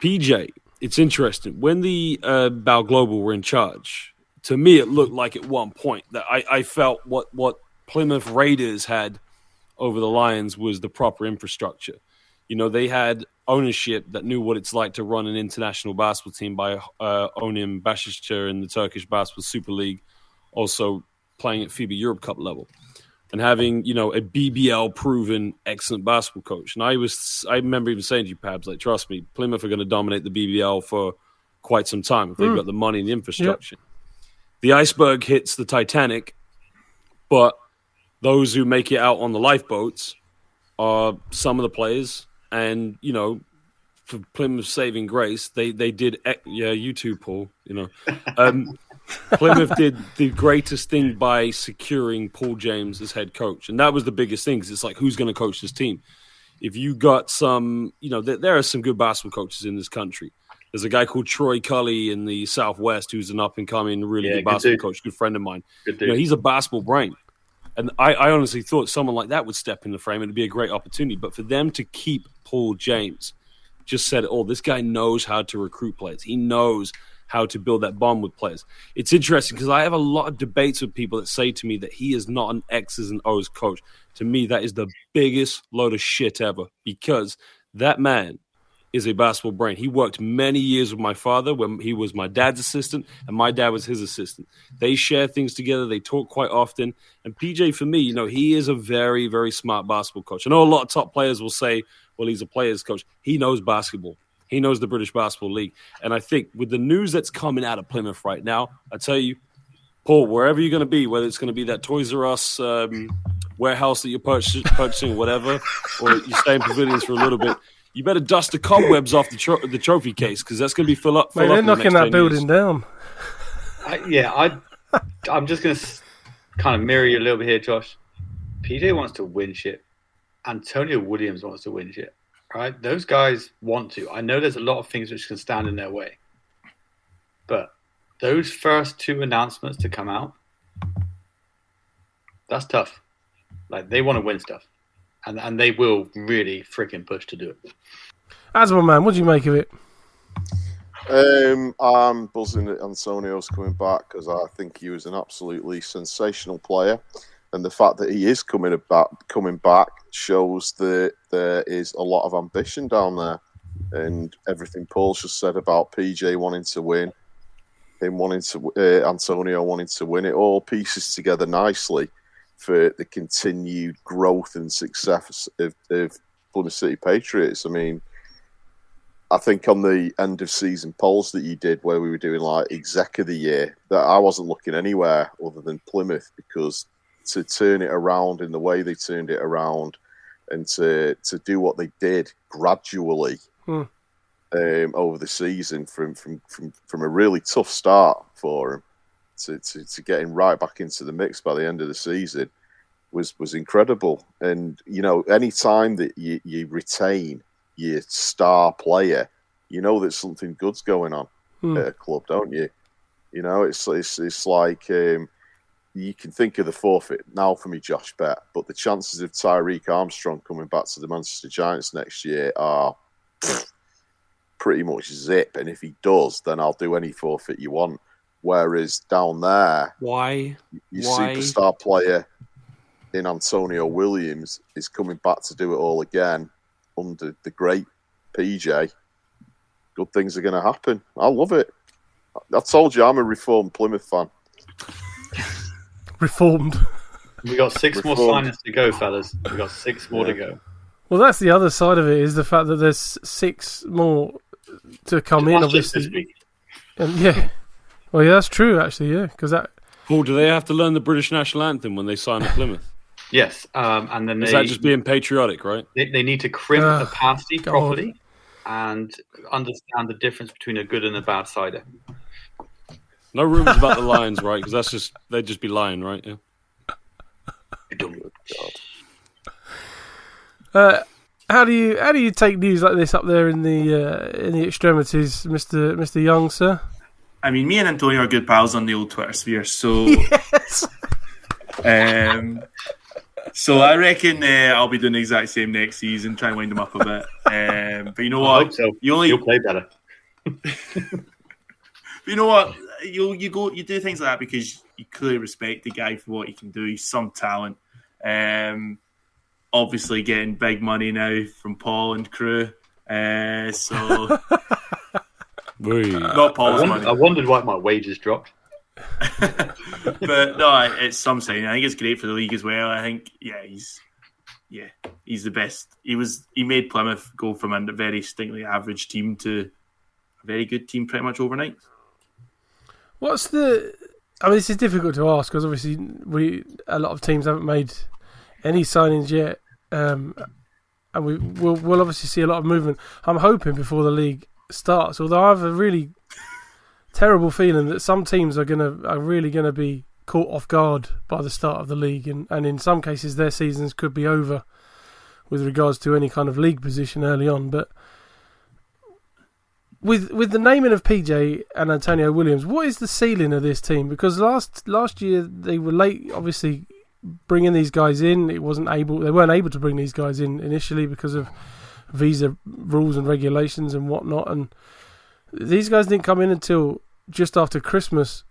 PJ, it's interesting. When the Bow Global were in charge, to me, it looked like at one point that I felt what Plymouth Raiders had over the Lions was the proper infrastructure. You know, they had ownership that knew what it's like to run an international basketball team by owning Başakşehir in the Turkish Basketball Super League, also playing at FIBA EuroCup level, and having, you know, a BBL-proven excellent basketball coach. And I remember even saying to you, Pabs, like, trust me, Plymouth are going to dominate the BBL for quite some time if they've got the money and the infrastructure. Yep. The iceberg hits the Titanic, but those who make it out on the lifeboats are some of the players. And, you know, for Plymouth's saving grace, they did, you too, Paul, you know. Plymouth did the greatest thing by securing Paul James as head coach. And that was the biggest thing, because it's like, who's going to coach this team? If you got some, you know, there are some good basketball coaches in this country. There's a guy called Troy Cully in the Southwest who's an up-and-coming, really good basketball coach, good friend of mine. You know, he's a basketball brain. And I honestly thought someone like that would step in the frame. It'd be a great opportunity. But for them to keep Paul James, just said, this guy knows how to recruit players. He knows how to build that bond with players. It's interesting because I have a lot of debates with people that say to me that he is not an X's and O's coach. To me, that is the biggest load of shit ever, because that man is a basketball brain. He worked many years with my father when he was my dad's assistant and my dad was his assistant. They share things together. They talk quite often. And PJ, for me, you know, he is a very, very smart basketball coach. I know a lot of top players will say, well, he's a player's coach. He knows basketball. He knows the British Basketball League. And I think with the news that's coming out of Plymouth right now, I tell you, Paul, wherever you're going to be, whether it's going to be that Toys R Us warehouse that you're purchasing, whatever, or you stay in pavilions for a little bit, you better dust the cobwebs off the trophy case, because that's going to be fill up. They're knocking that building down. I'm just going to kind of mirror you a little bit here, Josh. PJ wants to win shit. Antonio Williams wants to win shit. Right? Those guys want to. I know there's a lot of things which can stand in their way. But those first two announcements to come out, that's tough. Like, they want to win stuff. And they will really freaking push to do it. Asma, man, what do you make of it? I'm buzzing that Antonio's coming back, because I think he was an absolutely sensational player. And the fact that he is coming back shows that there is a lot of ambition down there. And everything Paul's just said about PJ wanting to win, Antonio wanting to win, it all pieces together nicely for the continued growth and success of Plymouth City Patriots. I mean, I think on the end of season polls that you did, where we were doing like exec of the year, that I wasn't looking anywhere other than Plymouth, because to turn it around in the way they turned it around, and to do what they did gradually over the season, from a really tough start for them to getting right back into the mix by the end of the season was incredible. And, you know, any time that you retain your star player, you know that something good's going on at a club, don't you? You know, it's like you can think of the forfeit now for me, Josh Bet, but the chances of Tyreek Armstrong coming back to the Manchester Giants next year are pretty much zip. And if he does, then I'll do any forfeit you want. Whereas down there, your superstar player in Antonio Williams is coming back to do it all again under the great PJ. Good things are going to happen. I love it. I told you I'm a reformed Plymouth fan. reformed. We got 6 more signings to go, fellas. We got 6 more to go. Well, that's the other side of it, is the fact that there's 6 more to come in, obviously. This week. And well, yeah, that's true, actually, yeah, because that. Paul, do they have to learn the British national anthem when they sign at Plymouth? Yes, and then Is that just being patriotic, right? They need to crimp the pasty properly and understand the difference between a good and a bad cider. No rumours about the Lions, right? Because they'd just be lying, right? Yeah. How do you take news like this up there in the extremities, Mr. Young, sir? I mean, me and Antonio are good pals on the old Twitter sphere, so Yes. So I reckon I'll be doing the exact same next season, try and wind them up a bit. But you know what? I hope so. You'll play better. But you know what? You do things like that because you clearly respect the guy for what he can do. He's some talent. Obviously getting big money now from Paul and crew. So not Paul's money. I wondered why my wages dropped. But no, it's some sign. I think it's great for the league as well. I think he's the best. He made Plymouth go from a very stinkingly average team to a very good team pretty much overnight. I mean, this is difficult to ask because obviously a lot of teams haven't made any signings yet, and we'll obviously see a lot of movement. I'm hoping before the league starts, although I have a really terrible feeling that some teams are really gonna be caught off guard by the start of the league, and in some cases their seasons could be over with regards to any kind of league position early on. But with the naming of PJ and Antonio Williams, what is the ceiling of this team? Because last year they were late, obviously, bringing these guys in. They weren't able to bring these guys in initially because of visa rules and regulations and whatnot. And these guys didn't come in until just after Christmas,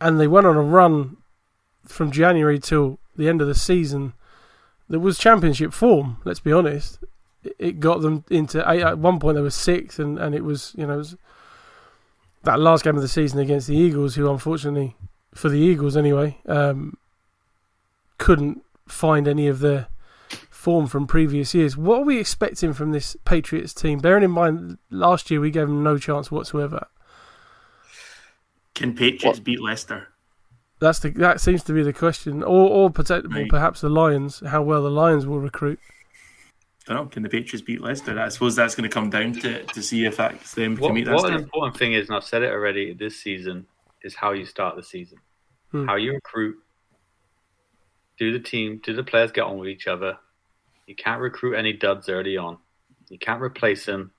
and they went on a run from January till the end of the season that was championship form. Let's be honest. It got them into 8. At one point they were 6th, and it was, it was that last game of the season against the Eagles, who unfortunately, for the Eagles anyway, couldn't find any of their form from previous years. What are we expecting from this Patriots team? Bearing in mind, last year we gave them no chance whatsoever. Can Patriots beat Leicester? That seems to be the question, or perhaps the Lions. How well the Lions will recruit. I don't know. Can the Patriots beat Leicester? I suppose that's going to come down to see if that's them can meet that. What an important thing is, and I've said it already this season, is how you start the season, how you recruit. Do the players get on with each other? You can't recruit any duds early on. You can't replace them.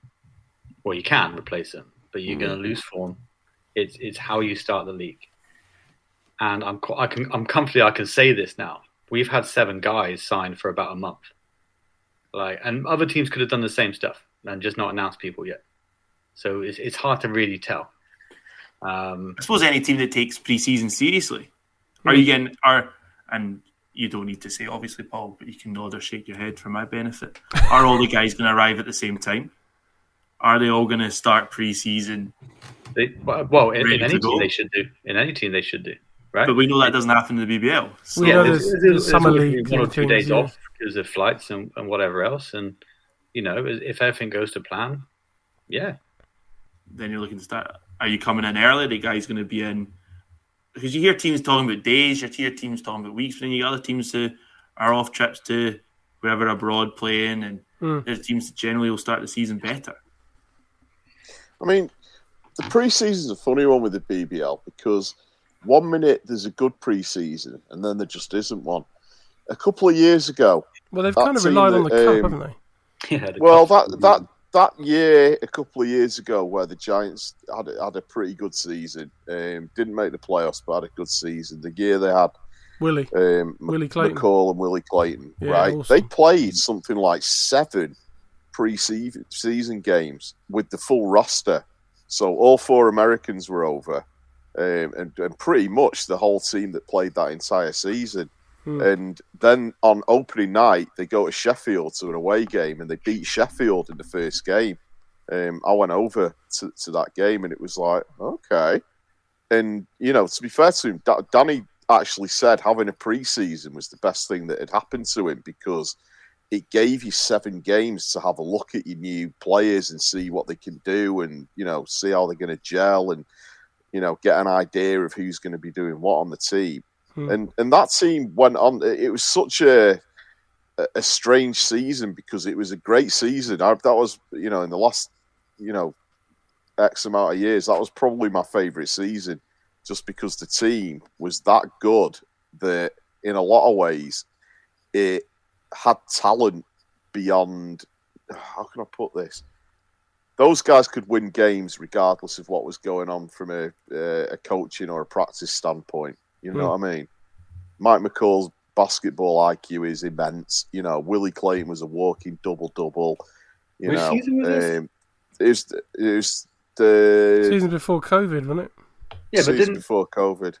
Well, you can replace them, but you're going to lose form. It's how you start the league. And I'm comfortably I can say this now. We've had 7 guys signed for about a month. And other teams could have done the same stuff and just not announced people yet. So it's hard to really tell. I suppose any team that takes pre-season seriously, and you don't need to say obviously, Paul, but you can nod or shake your head for my benefit. Are all the guys going to arrive at the same time? Are they all going to start pre-season? In any team they should do. In any team they should do. Right? But we know that doesn't happen in the BBL. So there's summer league 1 or 2 days off because of flights and whatever else. And, if everything goes to plan, then you're looking to start. Are you coming in early? The guy's going to be in. Because you hear teams talking about days, you hear teams talking about weeks, but then you get other teams who are off trips to wherever abroad playing, and there's teams that generally will start the season better. I mean, the pre-season's a funny one with the BBL because 1 minute there's a good pre-season and then there just isn't one. A couple of years ago... Well, they've kind of relied on the cup, haven't they? Yeah, that year, a couple of years ago, where the Giants had a pretty good season, didn't make the playoffs, but had a good season. The year they had Willie Clayton, McCall and Willie Clayton, right? Awesome. They played something like 7 pre-season games with the full roster. So all 4 Americans were over, and pretty much the whole team that played that entire season. And then on opening night, they go to Sheffield to an away game, and they beat Sheffield in the first game. I went over to that game, and it was like, okay, And, to be fair to him, Danny actually said having a pre-season was the best thing that had happened to him because it gave you 7 games to have a look at your new players and see what they can do and, see how they're going to gel and, get an idea of who's going to be doing what on the team. And that team went on. It was such a strange season because it was a great season. That was, in the last, X amount of years, that was probably my favourite season just because the team was that good that in a lot of ways it had talent beyond, how can I put this? Those guys could win games regardless of what was going on from a coaching or a practice standpoint. You know what I mean? Mike McCall's basketball IQ is immense. Willie Clayton was a walking double-double. Which season was this? It was the season before COVID, wasn't it? Yeah, but season before COVID.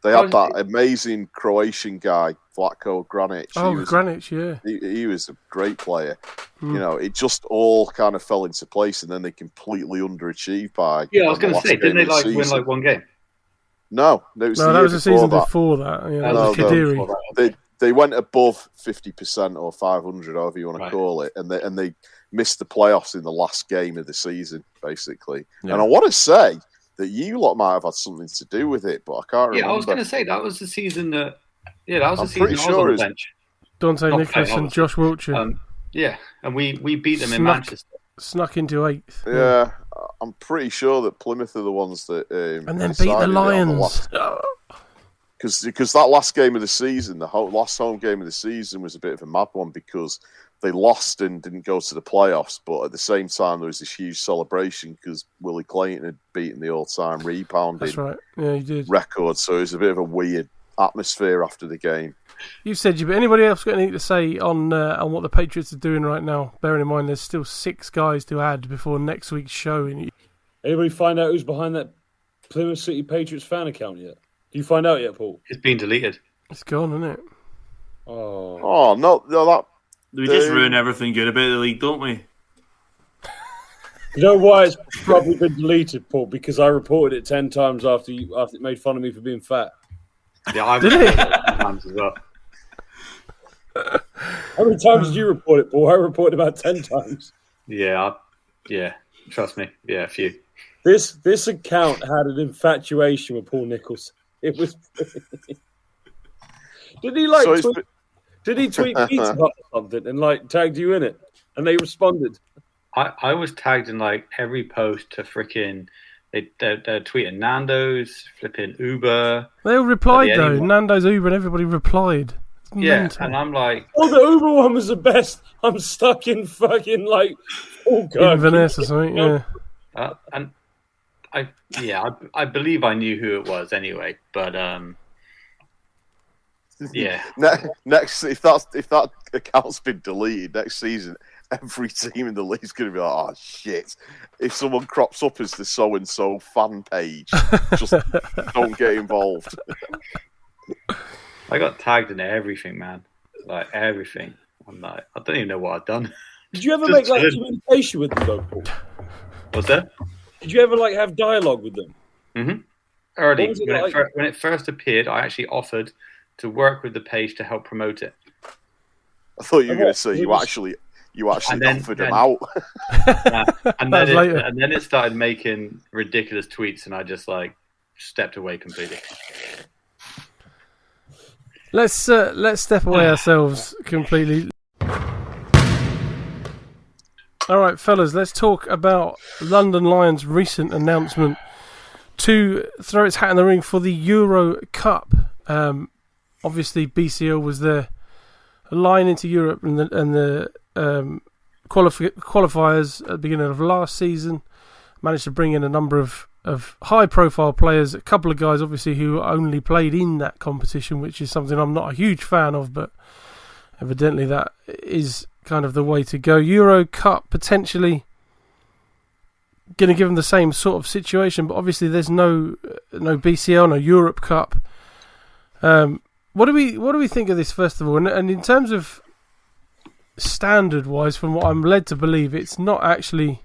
They had that amazing Croatian guy, Vlatko Granic. Granic, yeah. He was a great player. It just all kind of fell into place, and then they completely underachieved by. Yeah, I was going to say, didn't they win one game? No, that was the season before that. Yeah, that was Kadiri. They went above 50% or 500, however you want to call it, and they missed the playoffs in the last game of the season, basically. Yeah. And I want to say that you lot might have had something to do with it, but I can't remember. Yeah, I was going to say that was the season that. Yeah, that was the season pretty I was on the sure bench. Dante Nicholas and Josh Wiltshire. Yeah, and we beat them in Manchester. Snuck into 8th. Yeah, I'm pretty sure that Plymouth are the ones that and then beat the Lions. Because that last game of the season, last home game of the season was a bit of a mad one because they lost and didn't go to the playoffs, but at the same time there was this huge celebration because Willie Clayton had beaten the all-time rebounding That's right. Yeah, he did. record, so it was a bit of a weird atmosphere after the game. You've said you, but anybody else got anything to say on what the Patriots are doing right now? Bearing in mind there's still 6 guys to add before next week's show. Anybody find out who's behind that Plymouth City Patriots fan account yet? Do you find out yet, Paul? It's been deleted. It's gone, isn't it? Oh no, that. We just ruin everything good about the league, don't we? You know why it's probably been deleted, Paul? Because I reported it 10 times after it made fun of me for being fat. Yeah, I've did it times as well. How many times did you report it, Paul? I reported about 10 times. Yeah, trust me. Yeah, a few. This account had an infatuation with Paul Nichols. It was. Did he tweet Pizza Hut or something and tagged you in it? And they responded. I was tagged in every post to freaking. They're tweeting Nando's, flipping Uber. They all replied though. Nando's, Uber, and everybody replied. Yeah, and I'm like, oh, the Uber one was the best. I'm stuck in fucking Inverness or something. Yeah. And I believe I knew who it was anyway, but yeah. Next, if that account's been deleted next season, every team in the league's going to be like, oh shit! If someone crops up as the so and so fan page, just don't get involved. I got tagged in everything, man. Everything. I'm I don't even know what I've done. Did you ever make communication with them, though, Paul? What's that? Did you ever have dialogue with them? Mm-hmm. Early when it first appeared, I actually offered to work with the page to help promote it. I thought you were going to say you actually offered them out. And then it started making ridiculous tweets, and I just stepped away completely. Let's step away ourselves completely. All right, fellas, let's talk about London Lions' recent announcement to throw its hat in the ring for the EuroCup. Obviously, BCL was their line into Europe and the qualifiers at the beginning of last season. Managed to bring in a number of high-profile players, a couple of guys, obviously, who only played in that competition, which is something I'm not a huge fan of, but evidently that is kind of the way to go. EuroCup potentially going to give them the same sort of situation, but obviously there's no BCL, no Europe Cup. What do we think of this, first of all? And in terms of standard-wise, from what I'm led to believe, it's not actually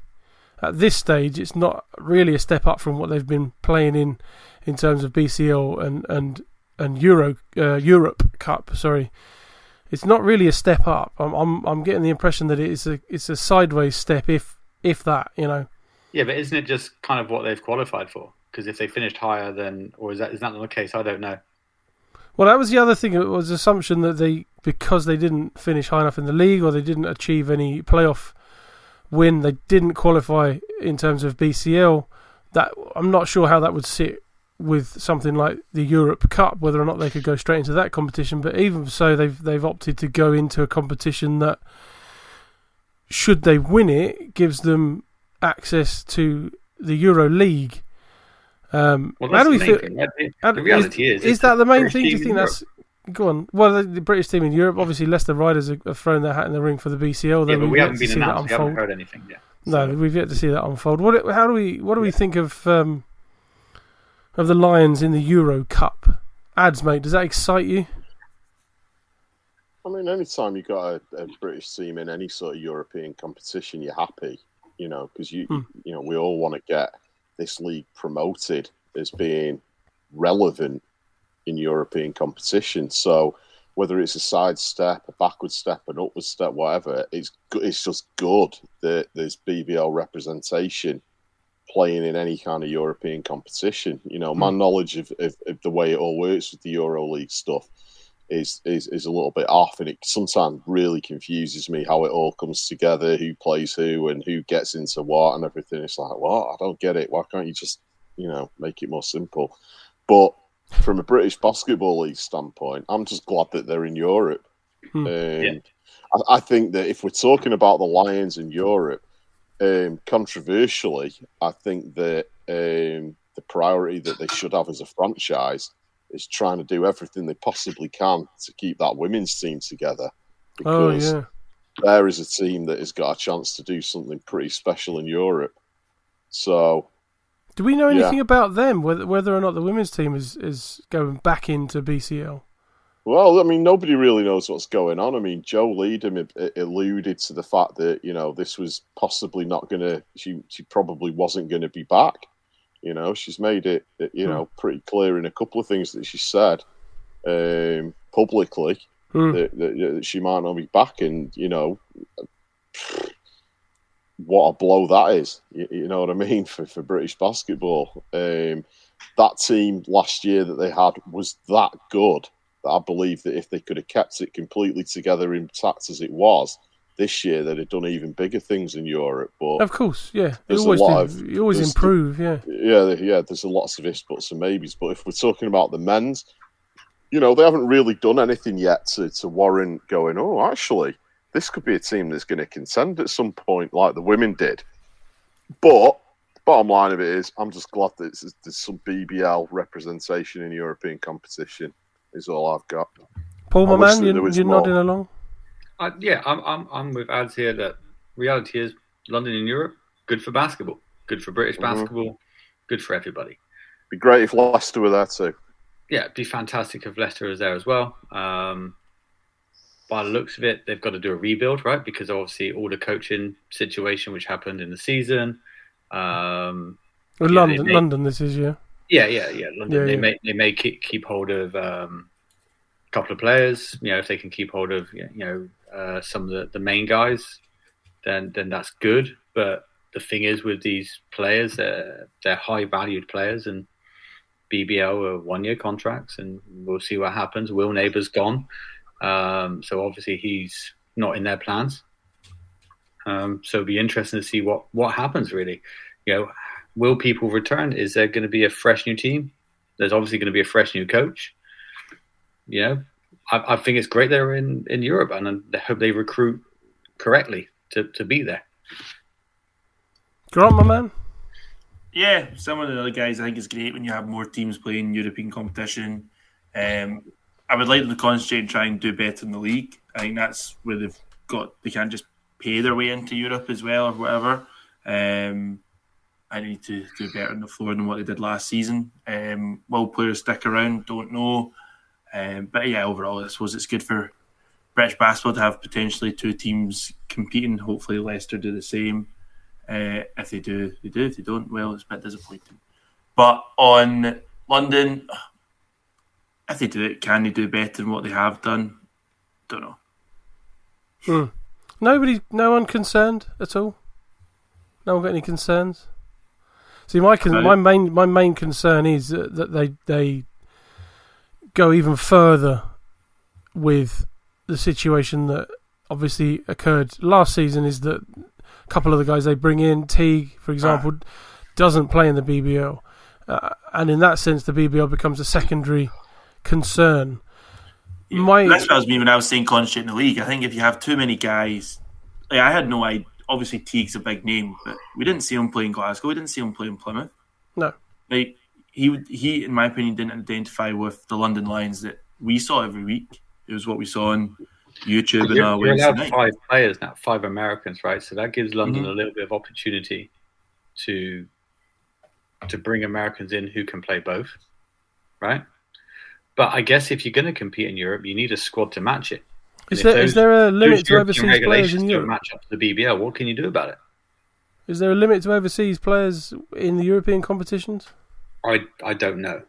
at this stage, it's not really a step up from what they've been playing in terms of BCL and Europe Cup. Sorry, it's not really a step up. I'm getting the impression that it's a sideways step, if that, you know. Yeah, but isn't it just kind of what they've qualified for? Because if they finished higher, then, or is that not the case? I don't know. Well, that was the other thing. It was the assumption that because they didn't finish high enough in the league, or they didn't achieve any playoff win, they didn't qualify in terms of BCL. That I'm not sure how that would sit with something like the Europe Cup, whether or not they could go straight into that competition. But even so, they've opted to go into a competition that, should they win it, gives them access to the Euro League. How do we feel? The reality is that the main thing? Do you team think in that's go on? Well, the British team in Europe, obviously, Leicester Riders have thrown their hat in the ring for the BCL. Yeah, but we haven't been announced. We haven't heard anything yet. No, we've yet to see that unfold. What do we think of the Lions in the Euro Cup? Ads, mate, does that excite you? I mean, anytime you've got a British team in any sort of European competition, you're happy, you know, because you know, we all want to get this league promoted as being relevant in European competition. So whether it's a side step, a backward step, an upward step, whatever, it's just good that there's BBL representation playing in any kind of European competition. You know, my knowledge of the way it all works with the Euro League stuff is a little bit off, and it sometimes really confuses me how it all comes together, who plays who and who gets into what and everything. It's like, what? I don't get it. Why can't you just, you know, make it more simple? But from a British Basketball League standpoint, I'm just glad that they're in Europe. I think that if we're talking about the Lions in Europe, controversially, I think that the priority that they should have as a franchise is trying to do everything they possibly can to keep that women's team together. Because there is a team that has got a chance to do something pretty special in Europe. So, do we know anything about them, whether or not the women's team is going back into BCL? Well, I mean, nobody really knows what's going on. I mean, Joe Leadham alluded to the fact that, you know, this was possibly not going to, she probably wasn't going to be back. You know, she's made it, you know, pretty clear in a couple of things that she said publicly that she might not be back. And, you know, what a blow that is. You know what I mean? For British basketball. That team last year that they had was that good that I believe that if they could have kept it completely together intact as it was, this year they'd have done even bigger things in Europe. But of course, yeah, you always improve, there's a lots of ifs, buts, and maybes. But if we're talking about the men's, you know, they haven't really done anything yet to warrant going, oh, actually, this could be a team that's going to contend at some point, like the women did. But bottom line of it is, I'm just glad that there's some BBL representation in European competition. Is all I've got. Paul, my man, you're nodding along. I'm with ads here that reality is London in Europe, good for basketball, good for British basketball, good for everybody. Be great if Leicester were there too. Yeah, it'd be fantastic if Leicester was there as well. By the looks of it, they've got to do a rebuild, right? Because obviously all the coaching situation which happened in the season. London, this is London. London. They may keep hold of a couple of players. You know, if they can keep hold of some of the main guys, then that's good. But the thing is, with these players, they're high valued players, and BBL are 1-year contracts, and we'll see what happens. Will Neighbour's gone, so obviously he's not in their plans. So it'll be interesting to see what happens. Really, you know, will people return? Is there going to be a fresh new team? There's obviously going to be a fresh new coach. You know, I think it's great they're in Europe, and I hope they recruit correctly to be there. Grant, my man. Yeah, some of the other guys, I think it's great when you have more teams playing European competition. I would like them to concentrate and try and do better in the league. I think that's where they can't just pay their way into Europe as well or whatever. I need to do better on the floor than what they did last season. Will players stick around? Don't know. But yeah, overall, I suppose it's good for British basketball to have potentially two teams competing. Hopefully Leicester do the same. If they do, they do. If they don't, well, it's a bit disappointing. But on London, if they do it, can they do better than what they have done? Don't know. No one concerned at all. No one got any concerns. See, my main concern is that they go even further with the situation that obviously occurred last season. Is that a couple of the guys they bring in, Teague, for example, doesn't play in the BBL, and in that sense, the BBL becomes a secondary concern. Yeah, that's what I was meaning when I was saying concentrate in the league. I think if you have too many guys, like I had no idea. Obviously, Teague's a big name, but we didn't see him play in Glasgow. We didn't see him play in Plymouth. No, like he, in my opinion, didn't identify with the London Lions that we saw every week. It was what we saw on YouTube and You're Wednesday allowed night. 5 players now, 5 Americans, right? So that gives London a little bit of opportunity to bring Americans in who can play both, right? But I guess if you're going to compete in Europe, you need a squad to match it. Is there a limit to overseas players in Europe? Don't match up to the BBL. What can you do about it? Is there a limit to overseas players in the European competitions? I don't know.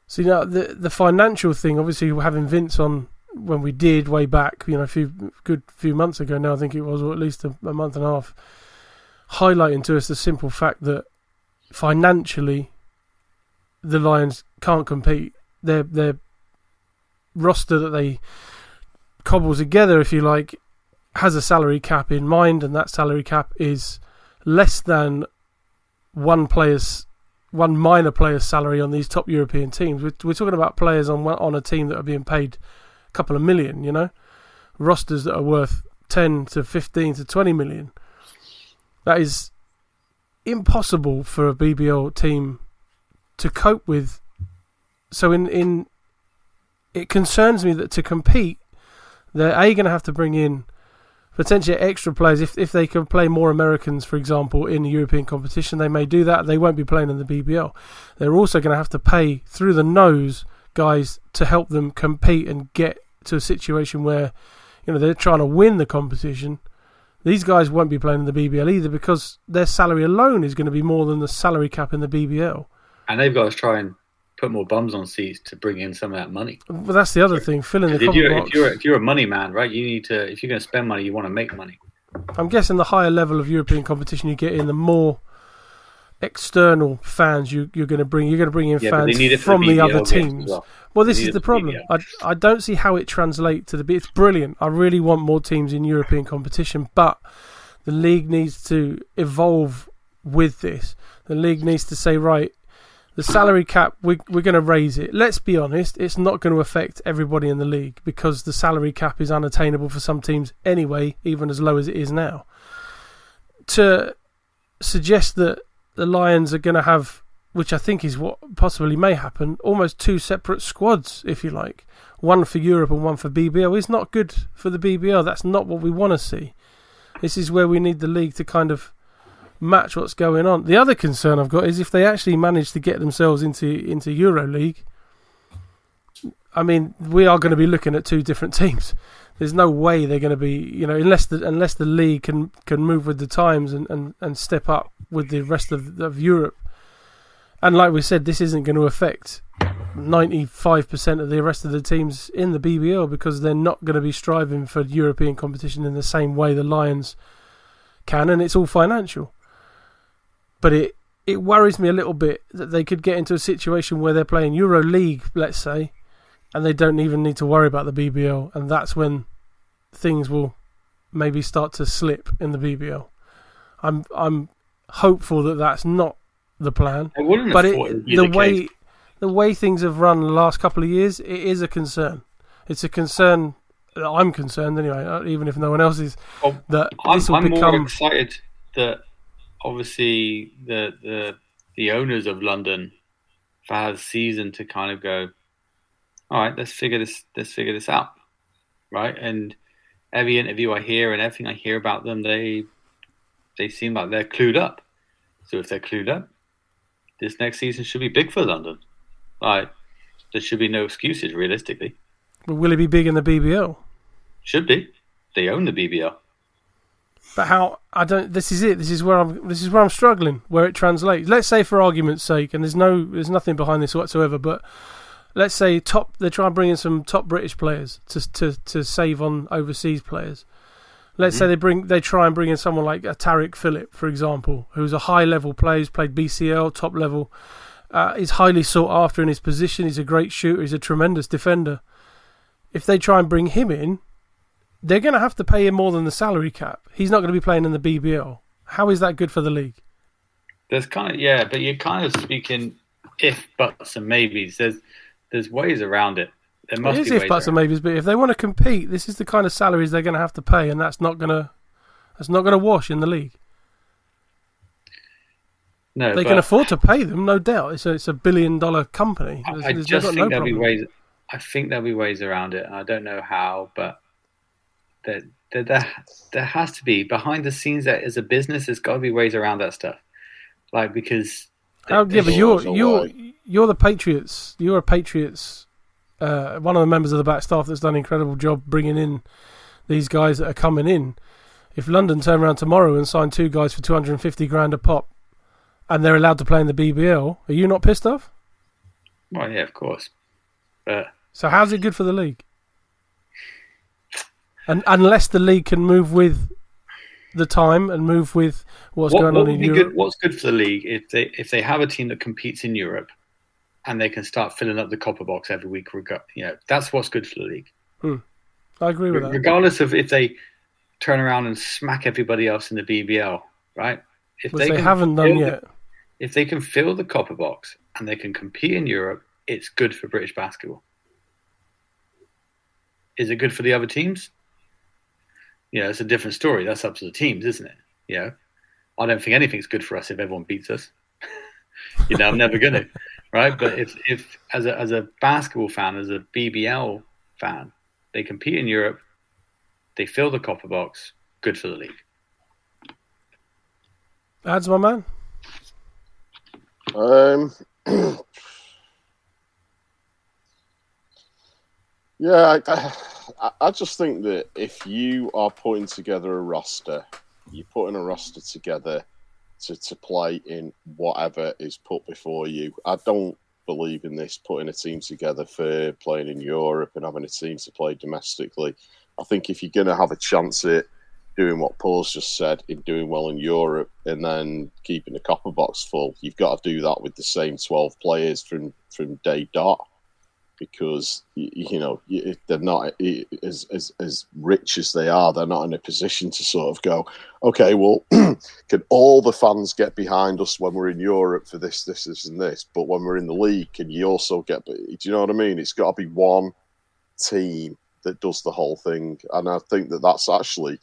See, now the financial thing, obviously having Vince on when we did way back, a few months ago now, I think it was, or at least a month and a half, highlighting to us the simple fact that financially the Lions can't compete. Their roster that they cobble together, if you like, has a salary cap in mind, and that salary cap is less than one minor player's salary on these top European teams. We're talking about players on a team that are being paid a couple of million, rosters that are worth 10 to 15 to 20 million. That is impossible for a BBL team to cope with. So it concerns me that to compete, they're going to have to bring in potentially extra players. If they can play more Americans, for example, in the European competition, they may do that. They won't be playing in the BBL. They're also going to have to pay through the nose guys to help them compete and get to a situation where they're trying to win the competition. These guys won't be playing in the BBL either because their salary alone is going to be more than the salary cap in the BBL. And they've got to try and put more bums on seats to bring in some of that money. But that's the other thing, filling the comment box. If you're a money man, right, you need to. If you're going to spend money, you want to make money. I'm guessing the higher level of European competition you get in, the more external fans you're going to bring. You're going to bring in fans from the other teams. Well, this is the problem. I don't see how it translates to the. It's brilliant. I really want more teams in European competition, but the league needs to evolve with this. The league needs to say, right, the salary cap, we're going to raise it. Let's be honest, it's not going to affect everybody in the league because the salary cap is unattainable for some teams anyway, even as low as it is now. To suggest that the Lions are going to have, which I think is what possibly may happen, almost 2 separate squads, if you like. One for Europe and one for BBL is not good for the BBL. That's not what we want to see. This is where we need the league to kind of match what's going on. The other concern I've got is if they actually manage to get themselves into EuroLeague, I mean, we are going to be looking at 2 different teams. There's no way they're going to be, unless the league can move with the times and step up with the rest of Europe. And like we said, this isn't going to affect 95% of the rest of the teams in the BBL because they're not going to be striving for European competition in the same way the Lions can, and it's all financial. But it worries me a little bit that they could get into a situation where they're playing EuroLeague, let's say, and they don't even need to worry about the BBL, and that's when things will maybe start to slip in the BBL. I'm hopeful that that's not the plan, but the way things have run the last couple of years, it is a concern. It's a concern. I'm concerned anyway, even if no one else is. That this will become. I'm more excited that obviously the owners of London have had a season to kind of go, all right, let's figure this out, right? And every interview I hear and everything I hear about them, they seem like they're clued up. So if they're clued up, this next season should be big for London. Like, there should be no excuses realistically. But will it be big in the BBL? Should be. They own the BBL. But how? I don't. This is it. This is where I'm struggling. Where it translates. Let's say, for argument's sake, and there's nothing behind this whatsoever. But let's say they try and bring in some top British players to save on overseas players. Let's say they try and bring in someone like a Tariq Phillip, for example, who's a high level player, who's played BCL, top level, is highly sought after in his position. He's a great shooter. He's a tremendous defender. If they try and bring him in, they're going to have to pay him more than the salary cap. He's not going to be playing in the BBL. How is that good for the league? There's but you're kind of speaking if, buts, and maybes. There's ways around it. There must be if, buts, and maybes. But if they want to compete, this is the kind of salaries they're going to have to pay, and that's not going to wash in the league. No, they can afford to pay them, no doubt. It's a $1 billion company. I think there'll be ways. I think there'll be ways around it. I don't know how, but there has to be behind the scenes. That as a business, there's got to be ways around that stuff. Like because but you're the Patriots. You're a Patriots. One of the members of the back staff that's done an incredible job bringing in these guys that are coming in. If London turn around tomorrow and sign 2 guys for $250,000 a pop, and they're allowed to play in the BBL, are you not pissed off? Well, yeah, of course. So how's it good for the league? And unless the league can move with the time and move with what's going on in Europe. What's good for the league if they have a team that competes in Europe and they can start filling up the copper box every week. That's what's good for the league. I agree with that. Regardless of if they turn around and smack everybody else in the BBL, right? Which they haven't done yet. If they can fill the copper box and they can compete in Europe, it's good for British basketball. Is it good for the other teams? It's a different story. That's up to the teams, isn't it? I don't think anything's good for us if everyone beats us. I'm never going to, right? But if as a basketball fan, as a BBL fan, they compete in Europe, they fill the copper box, good for the league. Adds, my man. I just think that if you are putting together a roster, you're putting a roster together to play in whatever is put before you. I don't believe in this putting a team together for playing in Europe and having a team to play domestically. I think if you're going to have a chance at doing what Paul's just said, in doing well in Europe and then keeping the copper box full, you've got to do that with the same 12 players from day dot. Because they're not as rich as they are. They're not in a position to sort of go, okay, well, can all the fans get behind us when we're in Europe for this, and this? But when we're in the league, can you also get? Do you know what I mean? It's got to be one team that does the whole thing, and I think that's actually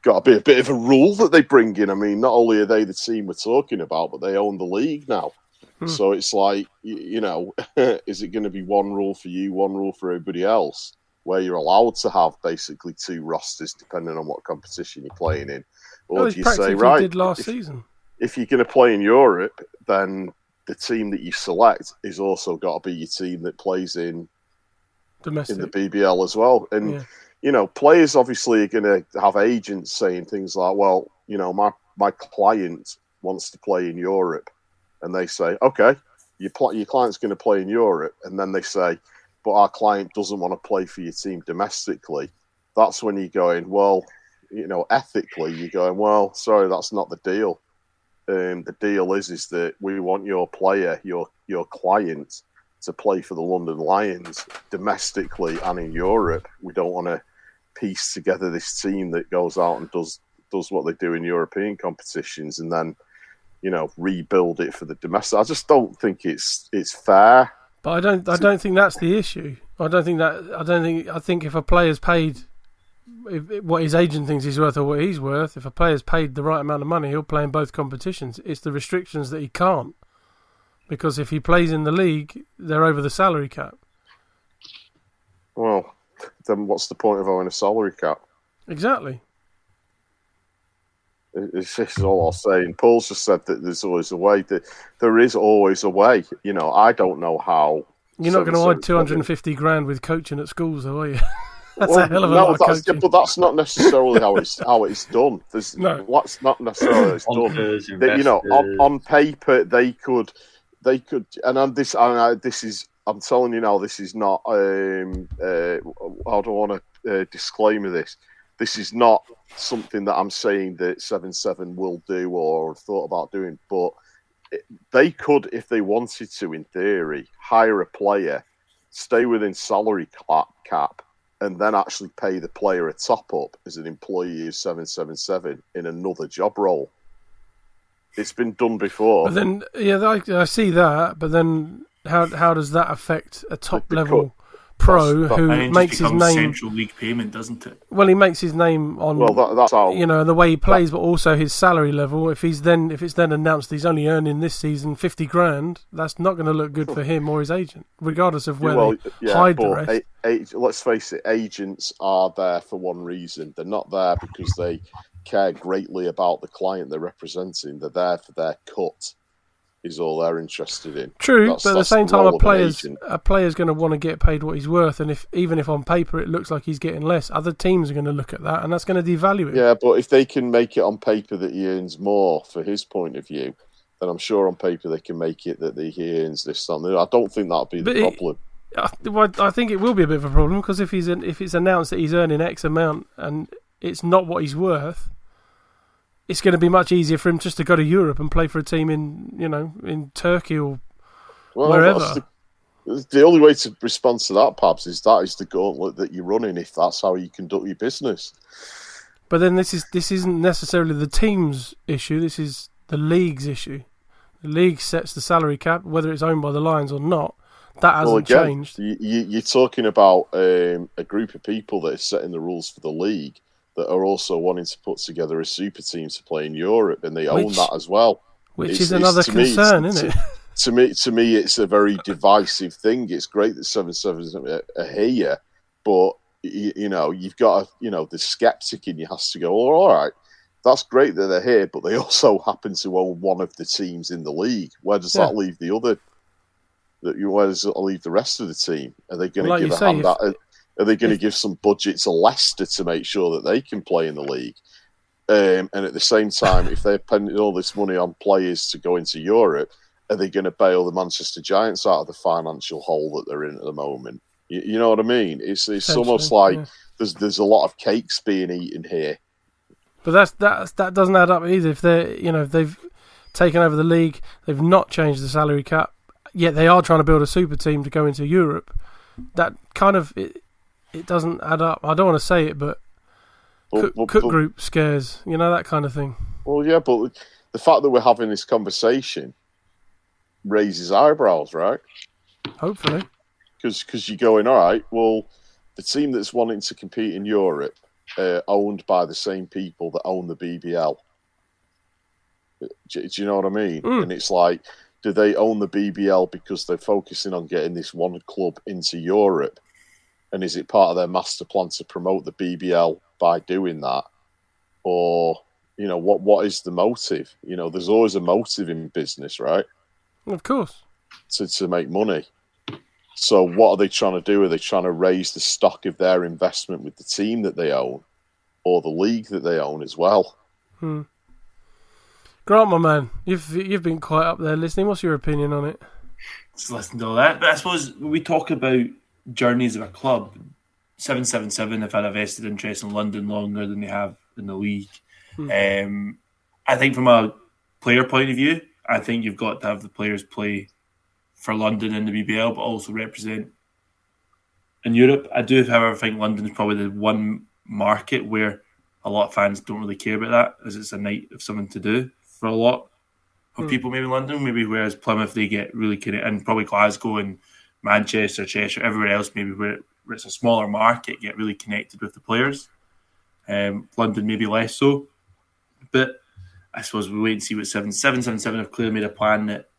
got to be a bit of a rule that they bring in. I mean, not only are they the team we're talking about, but they own the league now. So it's like, is it going to be one rule for you, one rule for everybody else, where you're allowed to have basically 2 rosters depending on what competition you're playing in? Or do you say, right, did last season. If you're going to play in Europe, then the team that you select is also got to be your team that plays in domestic, in the BBL as well. And, players obviously are going to have agents saying things like, well, my client wants to play in Europe. And they say, okay, your client's going to play in Europe. And then they say, but our client doesn't want to play for your team domestically. That's when you're going, well, ethically, you're going, well, sorry, that's not the deal. The deal is that we want your player, your client, to play for the London Lions domestically and in Europe. We don't want to piece together this team that goes out and does what they do in European competitions and then rebuild it for the domestic. I just don't think it's fair. But I don't think that's the issue. I think if a player's paid what his agent thinks he's worth or what he's worth, if a player's paid the right amount of money, he'll play in both competitions. It's the restrictions that he can't. Because if he plays in the league, they're over the salary cap. Well, then what's the point of owning a salary cap? Exactly. This is all I'll say. And Paul's just said that there's always a way. There is always a way. I don't know how. You're not going to hide $250,000 with coaching at schools, though, are you? That's a hell of a lot of coaching. But that's not necessarily how it's done. That's not necessarily how it's done. On paper they could, and this is. I'm telling you now, this is not. I don't want to disclaimer this. This is not something that I'm saying that 7-7 will do or thought about doing, but they could, if they wanted to, in theory, hire a player, stay within salary cap, and then actually pay the player a top up as an employee of 777 in another job role. It's been done before. But then, I see that. But then, how does that affect a top level pro who makes his name central league payment, doesn't it? Well, he makes his name on that's how, the way he plays, but also his salary level. If it's then announced he's only earning this season $50,000, that's not going to look good for him or his agent, regardless of where they hide the rest. Let's face it, agents are there for one reason. They're not there because they care greatly about the client they're representing. They're there for their cut. Is all they're interested in. True, but at the same time, a player's going to want to get paid what he's worth, and even if on paper it looks like he's getting less, other teams are going to look at that, and that's going to devalue it. Yeah, but if they can make it on paper that he earns more for his point of view, then I'm sure on paper they can make it that he earns this something. I don't think that'll be the problem. I think it will be a bit of a problem because if it's announced that he's earning X amount and it's not what he's worth, it's going to be much easier for him just to go to Europe and play for a team in Turkey or wherever. The only way to respond to that, Pabs, is the gauntlet that you're running if that's how you conduct your business. But then this isn't necessarily the team's issue. This is the league's issue. The league sets the salary cap, whether it's owned by the Lions or not. That hasn't changed. You're talking about a group of people that are setting the rules for the league, that are also wanting to put together a super team to play in Europe, and they own that as well. Which is another concern, isn't it? To me, it's a very divisive thing. It's great that 7-7 are here, but you've got the skeptic in you has to go, all right, that's great that they're here, but they also happen to own one of the teams in the league. Where does that leave the other? Where does it leave the rest of the team? Are they going to give a hand out? Are they going to give some budget to Leicester to make sure that they can play in the league? And at the same time, if they're spending all this money on players to go into Europe, are they going to bail the Manchester Giants out of the financial hole that they're in at the moment? You know what I mean? It's almost like there's a lot of cakes being eaten here. But that doesn't add up either. If they've taken over the league, they've not changed the salary cap, yet they are trying to build a super team to go into Europe. That kind of it doesn't add up. I don't want to say it, but Cook Group scares, that kind of thing. Well, yeah, but the fact that we're having this conversation raises eyebrows, right? Hopefully. Because you're going, all right, well, the team that's wanting to compete in Europe owned by the same people that own the BBL. Do you know what I mean? And it's like, do they own the BBL because they're focusing on getting this one club into Europe? And is it part of their master plan to promote the BBL by doing that? Or, what is the motive? There's always a motive in business, right? Of course. To make money. So what are they trying to do? Are they trying to raise the stock of their investment with the team that they own or the league that they own as well? Grant, my man, you've been quite up there listening. What's your opinion on it? Just listen to all that. But I suppose when we talk about journeys of a club, 777 have had a vested interest in London longer than they have in the league. I think from a player point of view, I think you've got to have the players play for London in the BBL, but also represent in Europe. I do, however, think London is probably the one market where a lot of fans don't really care about that, as it's a night of something to do for a lot of people. Maybe London, maybe whereas Plymouth, they get really connected, and probably Glasgow and Manchester, Cheshire, everywhere else, maybe where it's a smaller market, get really connected with the players. London maybe less so, but I suppose we'll wait and see what 777 have clearly made a plan that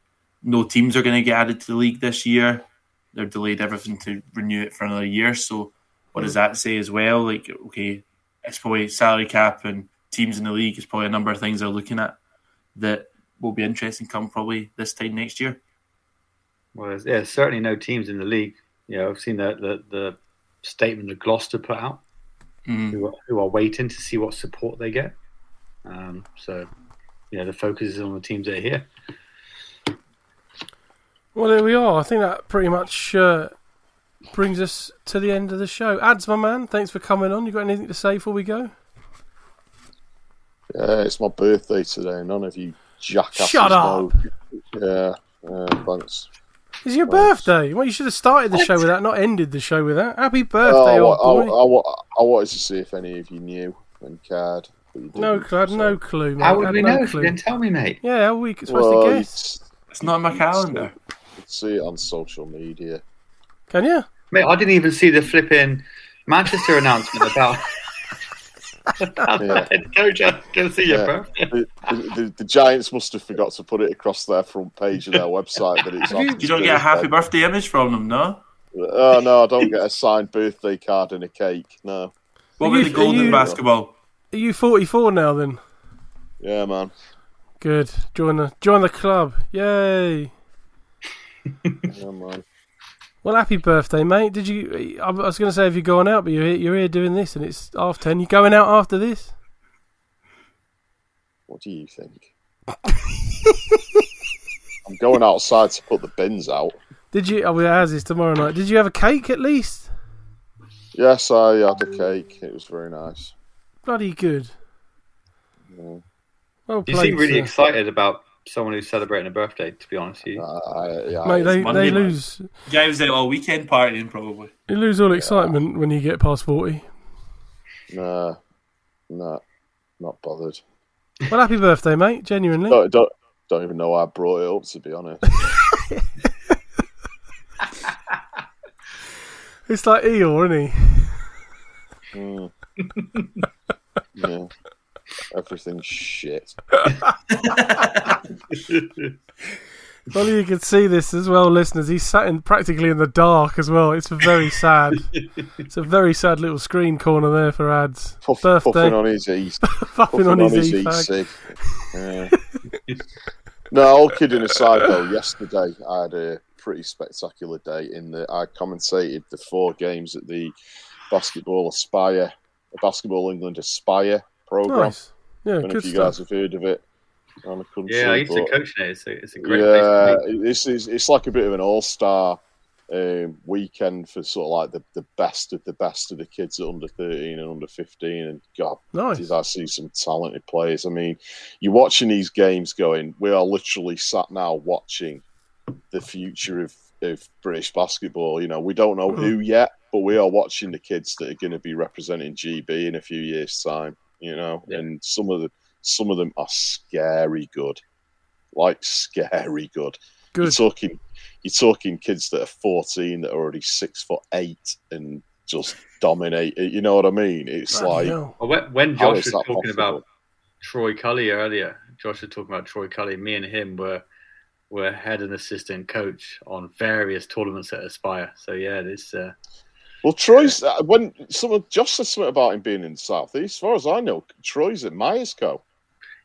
no teams are going to get added to the league this year. They've delayed everything to renew it for another year. So what does that say as well? Like, okay, it's probably salary cap and teams in the league is probably a number of things they're looking at that will be interesting come probably this time next year. Well, there's certainly no teams in the league. I've seen the statement that Gloucester put out, who are waiting to see what support they get. So, the focus is on the teams that are here. Well, there we are. I think that pretty much brings us to the end of the show. Ads, my man, thanks for coming on. You got anything to say before we go? Yeah, it's my birthday today. None of you jackasses Shut up! Yeah, thanks. It's your birthday. Well, you should have started the show with that, not ended the show with that. Happy birthday, old boy. I wanted to see if any of you knew and cared. No clue, mate. How would we know if clue. you didn't tell me, mate? Yeah, how are we supposed to guess? It's not in my calendar. See it on social media. Can you? Mate, I didn't even see the flipping Manchester announcement about the head coach. I can see your birthday. The Giants must have forgot to put it across their front page of their website that it's on. You don't get a happy birthday image from them, no? Oh, no, I don't get a signed birthday card and a cake, no. What about the golden basketball? Are you 44 now, then? Yeah, man. Good. Join the club. Yay. Yeah, man. Well, happy birthday, mate. Did you? I was going to say, have you gone out, but you're here doing this, and it's 10:30. You going out after this? What do you think? I'm going outside to put the bins out. Did you? Oh, as is tomorrow night. Did you have a cake at least? Yes, I had a cake. It was very nice. Bloody good. Yeah. Well You played, seem really sir. excited about someone who's celebrating a birthday, to be honest with you. Mate, they lose. Guy was out all weekend partying, probably. You lose all excitement when you get past 40. Nah, not bothered. Well, happy birthday, mate. Genuinely. Don't even know why I brought it up, to be honest. It's like Eeyore, isn't he? Yeah. Everything's shit. Well, you can see this as well, listeners. He's sat practically in the dark as well. It's very sad. It's a very sad little screen corner there for Ads. Puffing on his East. Puffing on his E-fag. Yeah. No, all kidding aside though, yesterday I had a pretty spectacular day in that I commentated the 4 games at the Basketball England Aspire program. Nice. Yeah, I don't know if you guys have heard of it. I used to coach it. It's a great place. It's like a bit of an all-star weekend for sort of like the best of the kids at under 13 and under 15. And God, nice. Did I see some talented players. I mean, you're watching these games going, we are literally sat now watching the future of British basketball. You know, we don't know who yet, but we are watching the kids that are going to be representing GB in a few years' time. You know, and some of them are scary good, like scary good. You're talking kids that are 14 that are already 6'8" and just dominate. You know what I mean? It's when Josh was talking about Troy Cully earlier. Josh was talking about Troy Cully. Me and him were head and assistant coach on various tournaments at Aspire. So yeah, this. Well, Troy's Josh said something about him being in the South East. As far as I know, Troy's at Myerscough.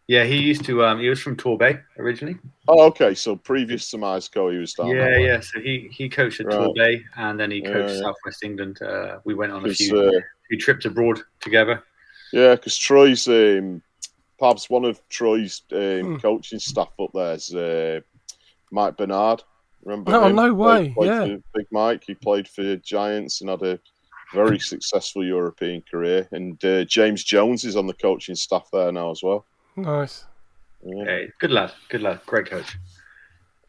Yeah, he used to. He was from Torbay originally. Oh, okay. So previous to Myerscough, he was down. Yeah. So he coached at Torbay, and then he coached Southwest England. We went on a few trips abroad together. Yeah, because Troy's perhaps one of Troy's coaching staff up there is Mike Bernard. Remember him? No way. Played for Big Mike. He played for Giants and had a very successful European career. And James Jones is on the coaching staff there now as well. Nice. Yeah. Hey, good lad. Great coach.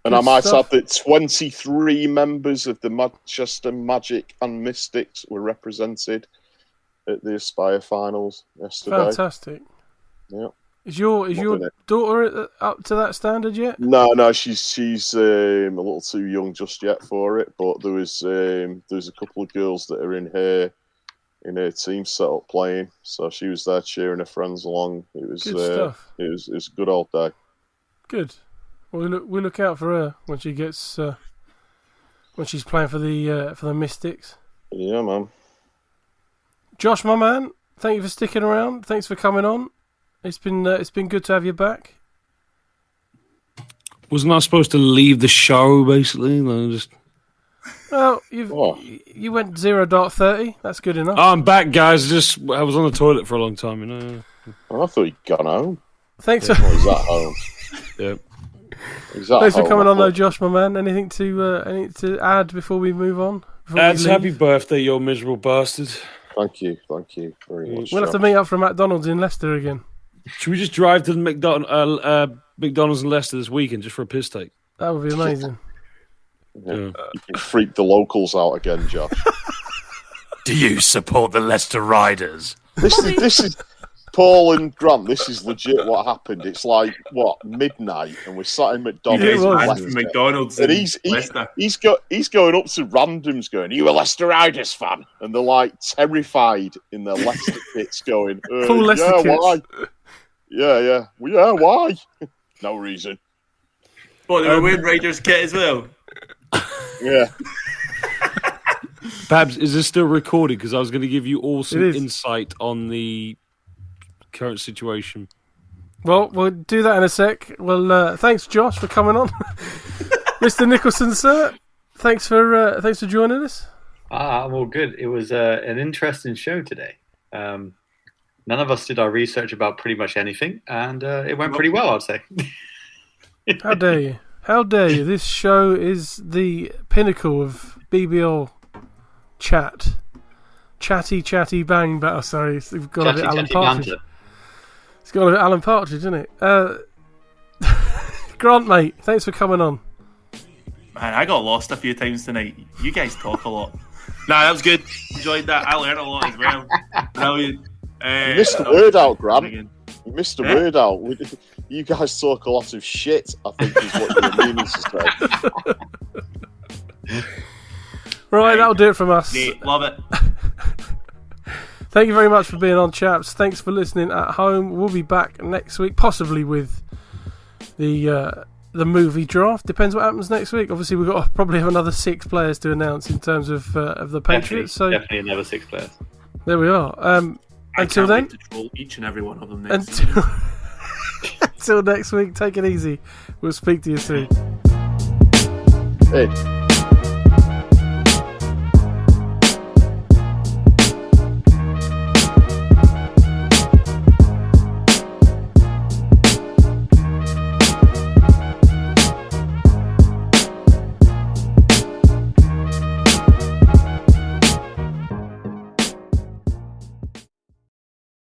And I might add that 23 members of the Manchester Magic and Mystics were represented at the Aspire finals yesterday. Fantastic. Yeah. Is your daughter up to that standard yet? No, she's a little too young just yet for it. But there was a couple of girls that are in her team setup playing, so she was there cheering her friends along. It was good stuff. It was a good old day. Good. Well, we look out for her when she gets when she's playing for the Mystics. Yeah, man. Josh, my man, thank you for sticking around. Thanks for coming on. It's been good to have you back. Wasn't I supposed to leave the show basically? Well, you went 0.30. That's good enough. I'm back, guys. I was on the toilet for a long time, I thought you'd gone home. Thanks for... He's at home. Yep. Thanks for coming on, though, Josh, my man. Anything to add before we move on? Happy birthday, you miserable bastard. Thank you very much. We'll have to meet up for McDonald's in Leicester again. Should we just drive to the McDonald's in Leicester this weekend just for a piss take? That would be amazing. Yeah. You can freak the locals out again, Josh. Do you support the Leicester Riders? This is Paul and Grant. This is legit what happened. It's like midnight, and we're sat in McDonald's. And he's going up to randoms, going, "Are you a Leicester Riders fan?" And they're like terrified in their Leicester kits, going, "Full Leicester kits. Why? Yeah, why? No reason." What, they were wearing Riders kit as well? Yeah. Babs, is this still recorded? Because I was going to give you all some insight on the current situation. Well, we'll do that in a sec. Well, thanks, Josh, for coming on. Mr. Nicholson, sir, thanks for joining us. I'm all good. It was an interesting show today. None of us did our research about pretty much anything, and it went pretty well, I'd say. How dare you? How dare you? This show is the pinnacle of BBL chat. Chatty, bang, but sorry, it's got a bit Alan Partridge. Banter. It's got a bit Alan Partridge, isn't it? Grant, mate, thanks for coming on. Man, I got lost a few times tonight. You guys talk a lot. Nah, that was good. Enjoyed that. I learned a lot as well. Brilliant. You missed the word out, Grant. You missed the word out. You guys talk a lot of shit, I think is what you're meaning to say. Right, that'll do it from us. Love it. Thank you very much for being on, chaps. Thanks for listening at home. We'll be back next week, possibly with the movie draft. Depends what happens next week. Obviously, we've got to probably have another 6 players to announce in terms of the Patriots. Definitely another 6 players. There we are. Until then, to troll each and every one of them next until next week, take it easy. We'll speak to you soon. Hey.